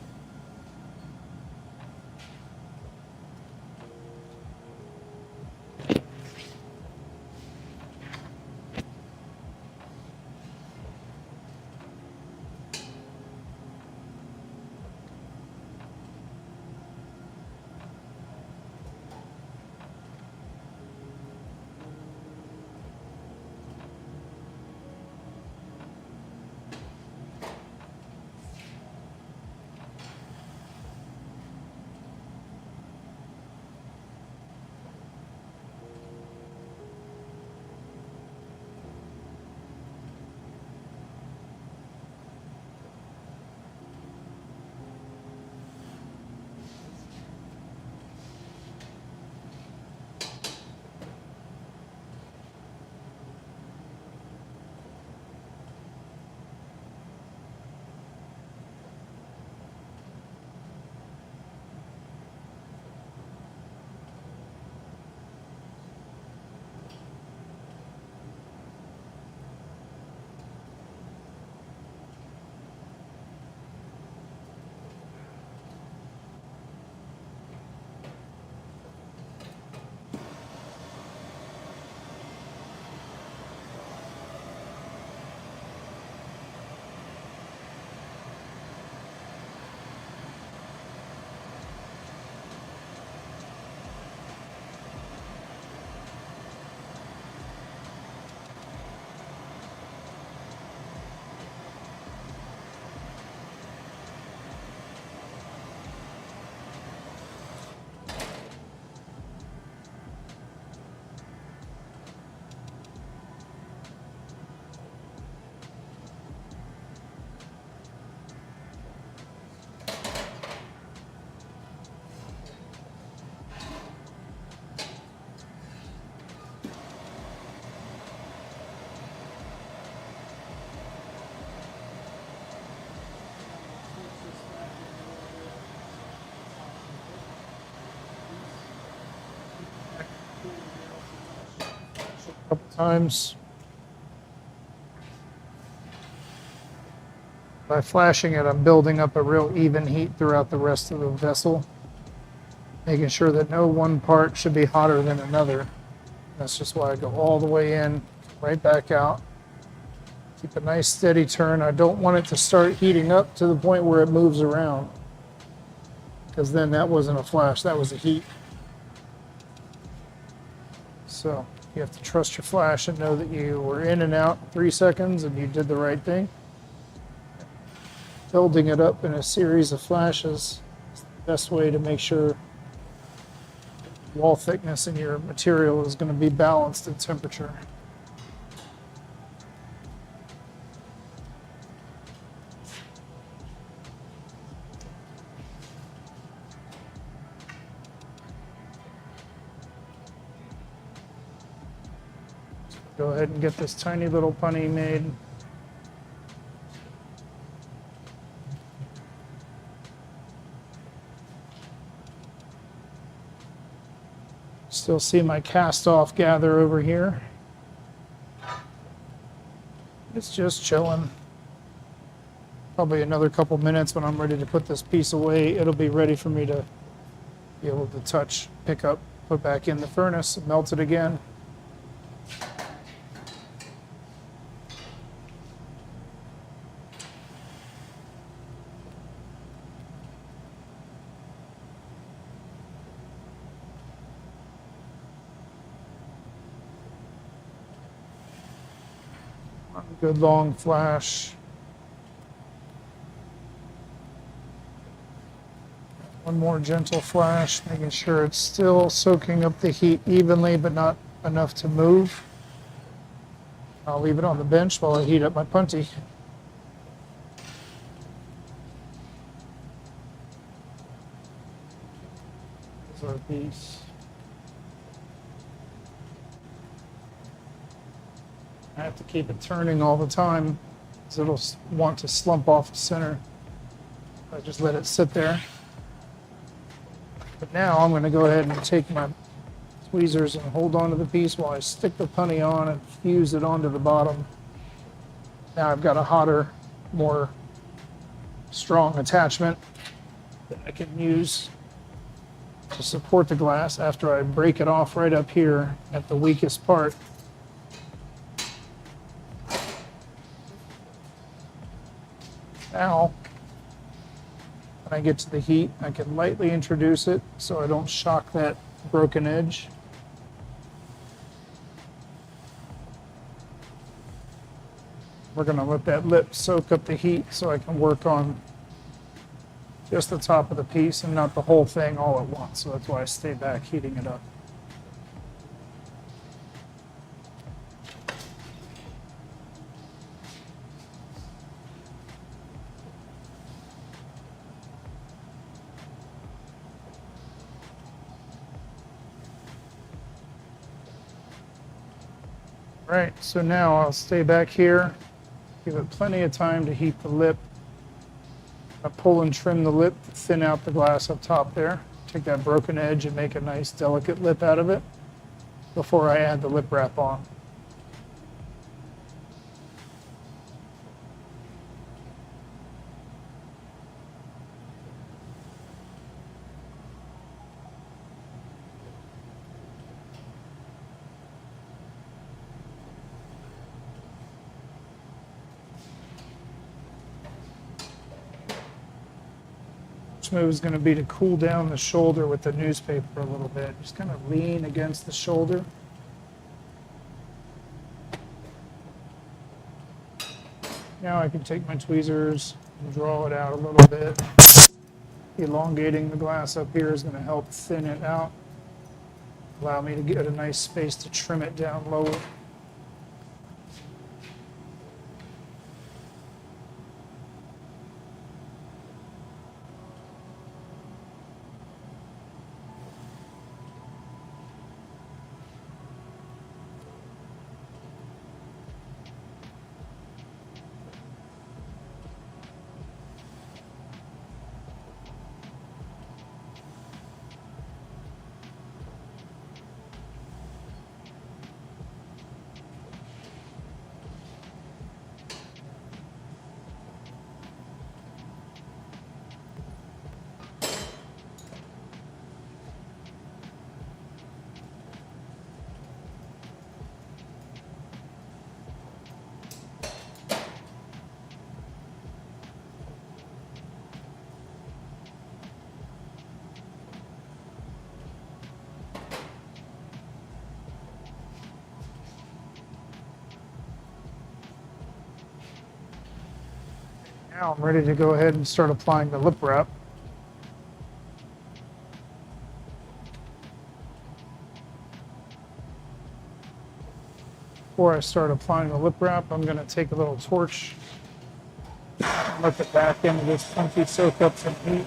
A couple times. By flashing it, I'm building up a real even heat throughout the rest of the vessel, making sure that no one part should be hotter than another. That's just why I go all the way in, right back out. Keep a nice steady turn. I don't want it to start heating up to the point where it moves around, because then that wasn't a flash, that was a heat. So you have to trust your flash and know that you were in and out in 3 seconds and you did the right thing. Building it up in a series of flashes is the best way to make sure wall thickness in your material is going to be balanced in temperature. Go ahead and get this tiny little punny made. Still see my cast off gather over here. It's just chilling. Probably another couple minutes when I'm ready to put this piece away, it'll be ready for me to be able to touch, pick up, put back in the furnace, melt it again. Good long flash. One more gentle flash, making sure it's still soaking up the heat evenly, but not enough to move. I'll leave it on the bench while I heat up my punty. Here's our piece. I have to keep it turning all the time because it'll want to slump off the center. I just let it sit there. But now I'm going to go ahead and take my tweezers and hold onto the piece while I stick the punny on and fuse it onto the bottom. Now I've got a hotter, more strong attachment that I can use to support the glass after I break it off right up here at the weakest part. Now, when I get to the heat, I can lightly introduce it so I don't shock that broken edge. We're going to let that lip soak up the heat so I can work on just the top of the piece and not the whole thing all at once. So that's why I stay back heating it up. Right, so now I'll stay back here, give it plenty of time to heat the lip. I pull and trim the lip to thin out the glass up top there. Take that broken edge and make a nice delicate lip out of it before I add the lip wrap on. Move is going to be to cool down the shoulder with the newspaper a little bit. Just kind of lean against the shoulder. Now I can take my tweezers and draw it out a little bit. Elongating the glass up here is going to help thin it out. Allow me to get a nice space to trim it down lower. Now I'm ready to go ahead and start applying the lip wrap. Before I start applying the lip wrap, I'm going to take a little torch and let the back end of this punky soak up some heat.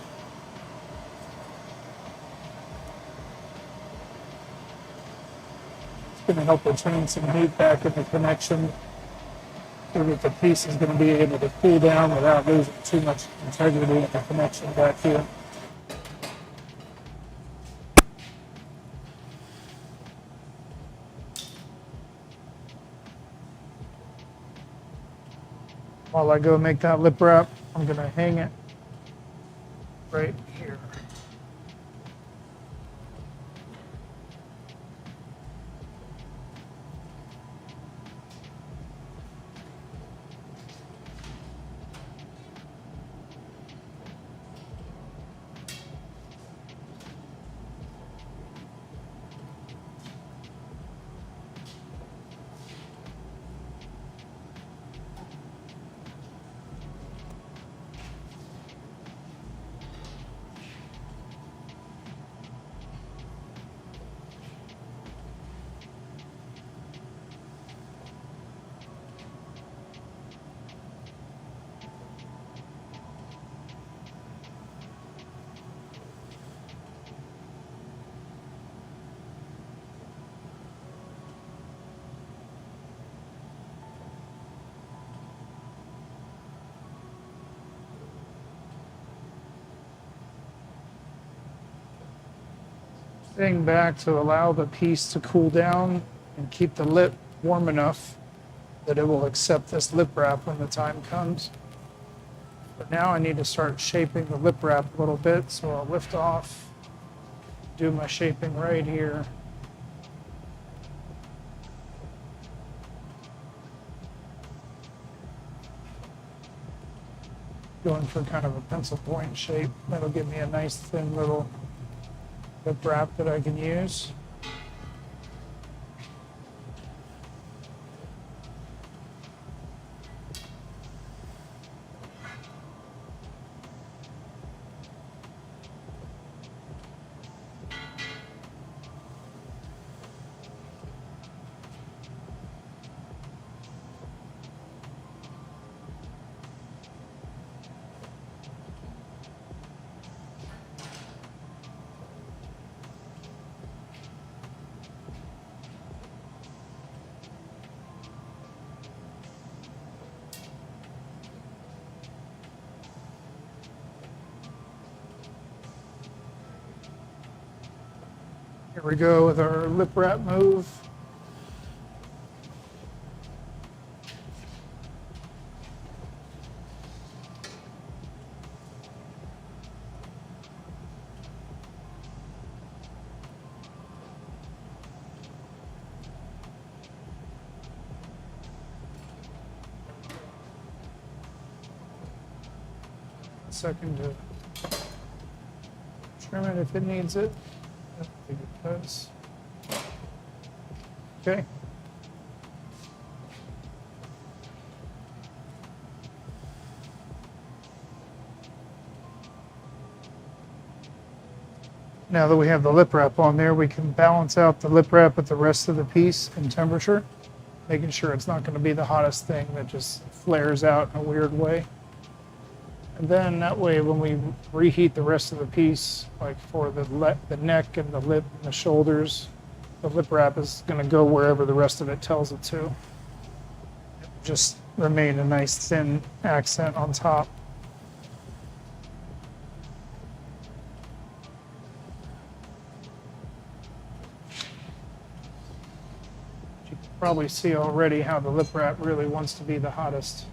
It's going to help retain some heat back in the connection so that the piece is going to be able to cool down without losing too much integrity in the connection back here. While I go make that lip wrap, I'm going to hang it right here. staying back to allow the piece to cool down and keep the lip warm enough that it will accept this lip wrap when the time comes. But now I need to start shaping the lip wrap a little bit, so I'll lift off, do my shaping right here. Going for kind of a pencil point shape. That'll give me a nice thin little lip wrap that I can use. Here we go with our lip wrap move. A second to trim it if it needs it. I don't think it does. Okay. Now that we have the lip wrap on there, we can balance out the lip wrap with the rest of the piece in temperature, making sure it's not going to be the hottest thing that just flares out in a weird way. And then that way, when we reheat the rest of the piece, like for the neck and the lip and the shoulders, the lip wrap is going to go wherever the rest of it tells it to. Just remain a nice thin accent on top. You can probably see already how the lip wrap really wants to be the hottest.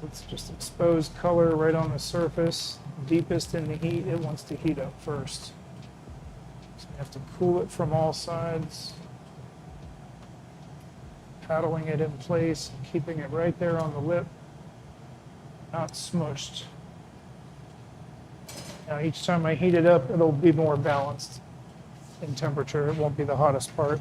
It's just exposed color right on the surface, deepest in the heat. It wants to heat up first. So you have to cool it from all sides, paddling it in place, keeping it right there on the lip, not smushed. Now each time I heat it up, it'll be more balanced in temperature. It won't be the hottest part.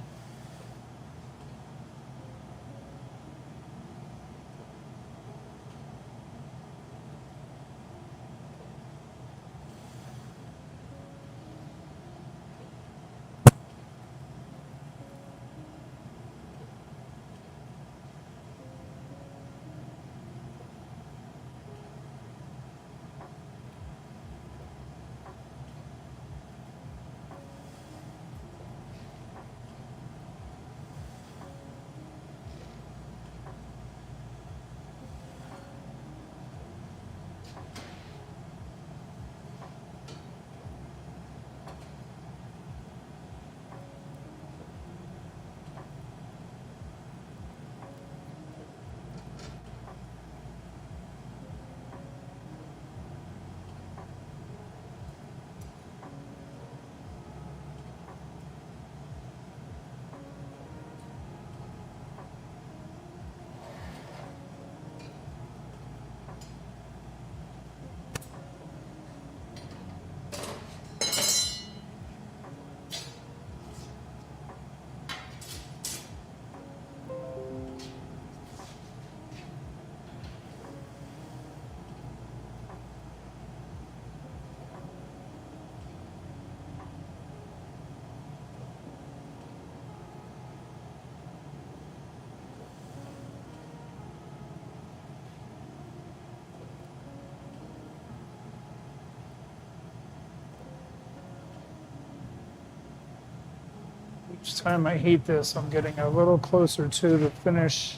Each time I heat this, I'm getting a little closer to the finish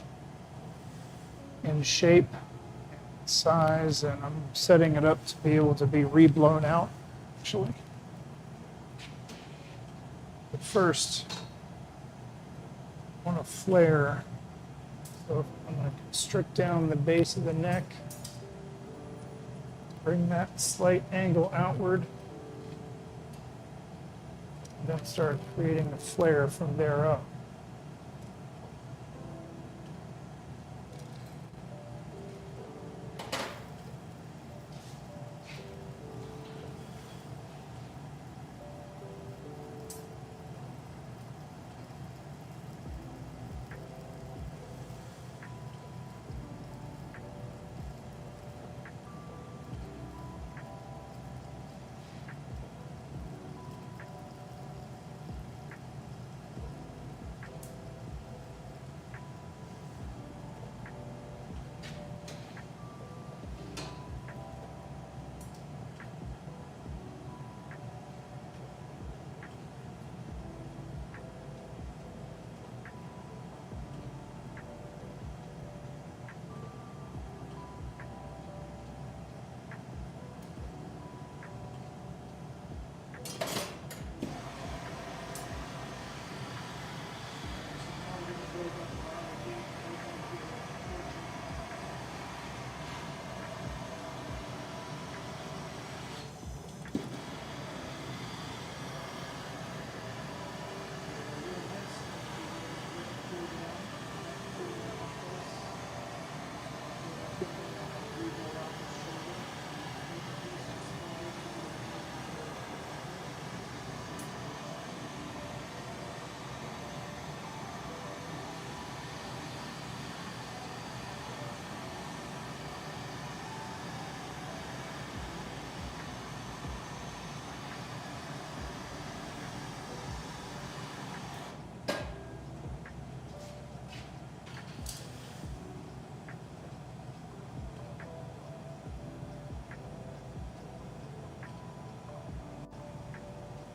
in shape, and size, and I'm setting it up to be able to be reblown out, actually. But first, I want to flare. So I'm going to constrict down the base of the neck, bring that slight angle outward, and then start creating a flare from there up.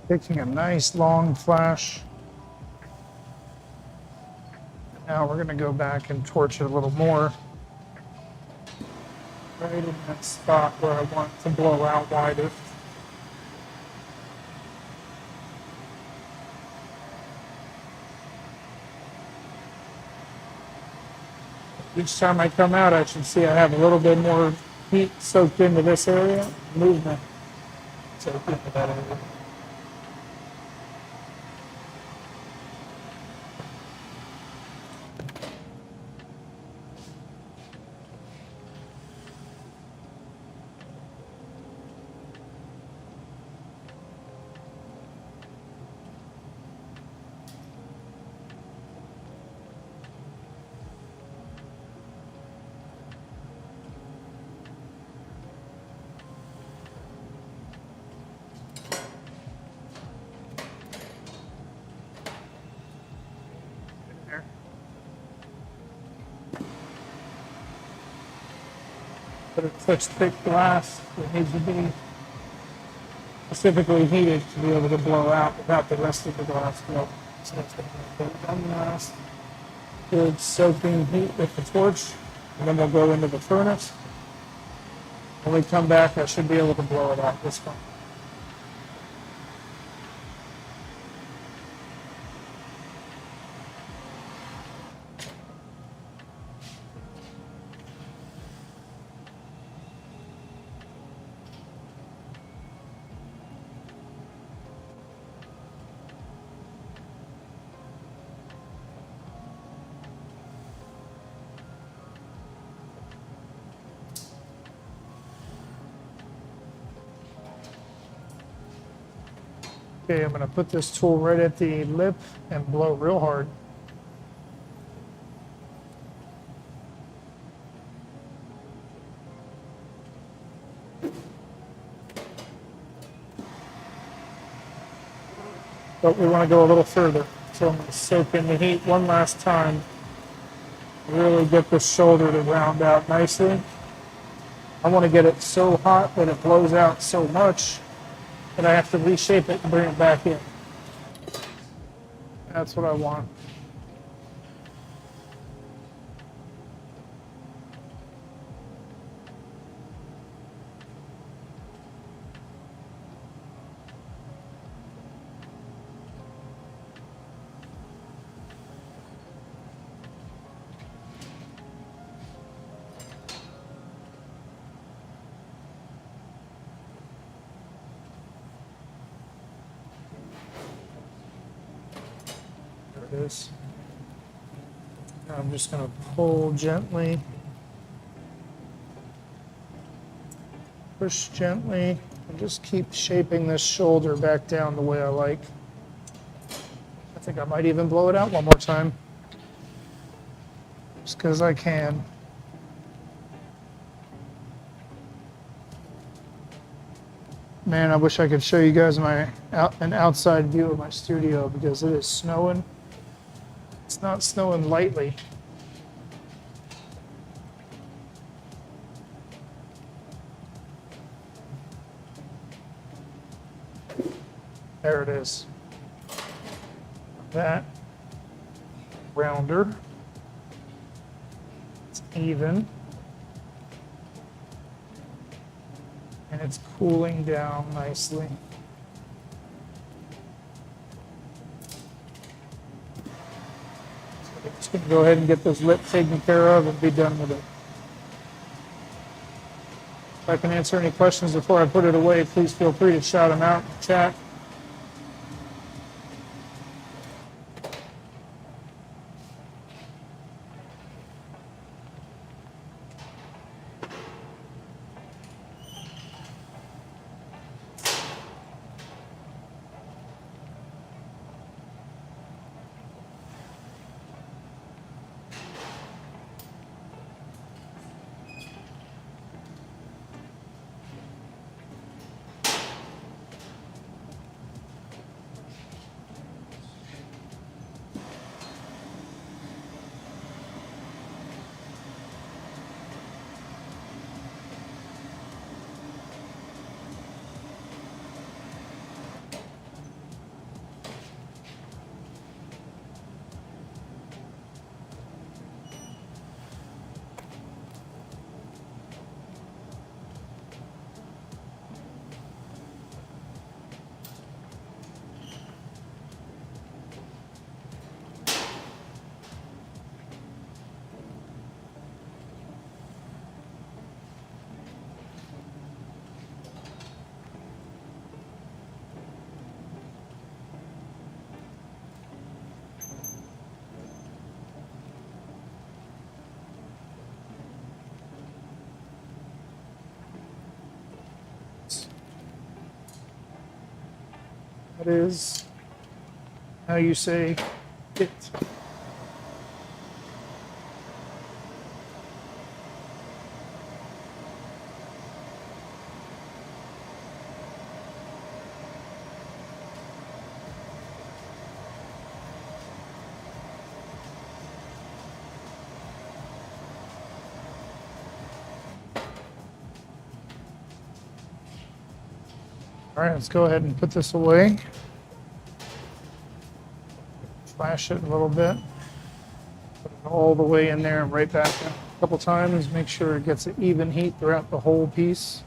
Taking a nice long flash. Now we're going to go back and torch it a little more. Right in that spot where I want to blow out wider. Each time I come out, I should see I have a little bit more heat soaked into this area, movement soaked into that area. But it's such thick glass, it needs to be specifically heated to be able to blow out without the rest of the glass melting. So it's going to be one last good soaking heat with the torch, and then we'll go into the furnace. When we come back, I should be able to blow it out this one. Okay, I'm going to put this tool right at the lip and blow real hard. But we want to go a little further. So I'm going to soak in the heat one last time. Really get the shoulder to round out nicely. I want to get it so hot that it blows out so much that I have to reshape it and bring it back in. That's what I want. it is. Now I'm just going to pull gently, push gently, and just keep shaping this shoulder back down the way I like. I think I might even blow it out one more time, just because I can. Man, I wish I could show you guys an outside view of my studio because it is snowing. It's not snowing lightly. There it is. That rounder. It's even. And it's cooling down nicely. So I'm just going to go ahead and get this lip taken care of and be done with it. If I can answer any questions before I put it away, please feel free to shout them out in the chat. That is how you say it. All right, let's go ahead and put this away. Flash it a little bit. Put it all the way in there and right back down a couple times. Make sure it gets an even heat throughout the whole piece.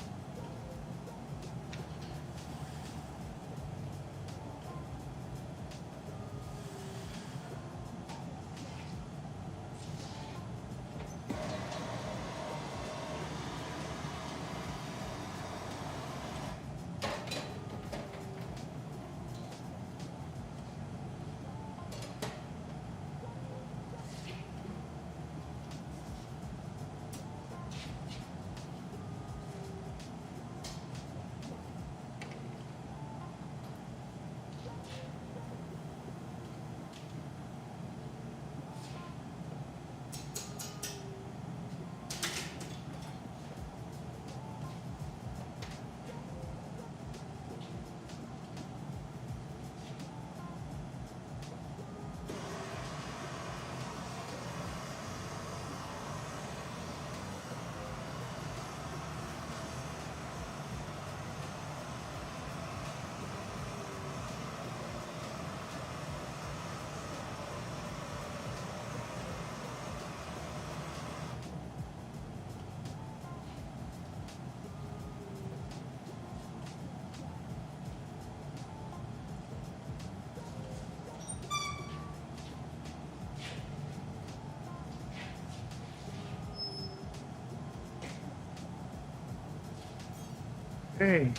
Okay.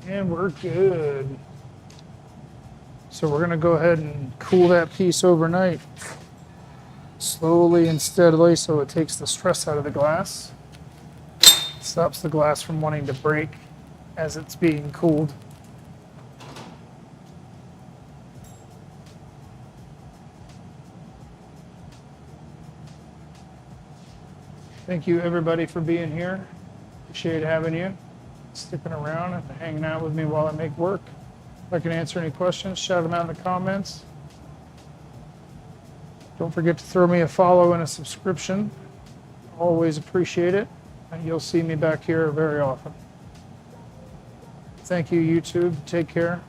And we're good. So we're gonna go ahead and cool that piece overnight, slowly and steadily, so it takes the stress out of the glass. Stops the glass from wanting to break as it's being cooled. Thank you everybody for being here. Appreciate having you, sticking around and hanging out with me while I make work. If I can answer any questions, shout them out in the comments. Don't forget to throw me a follow and a subscription. Always appreciate it. And you'll see me back here very often. Thank you, YouTube. Take care.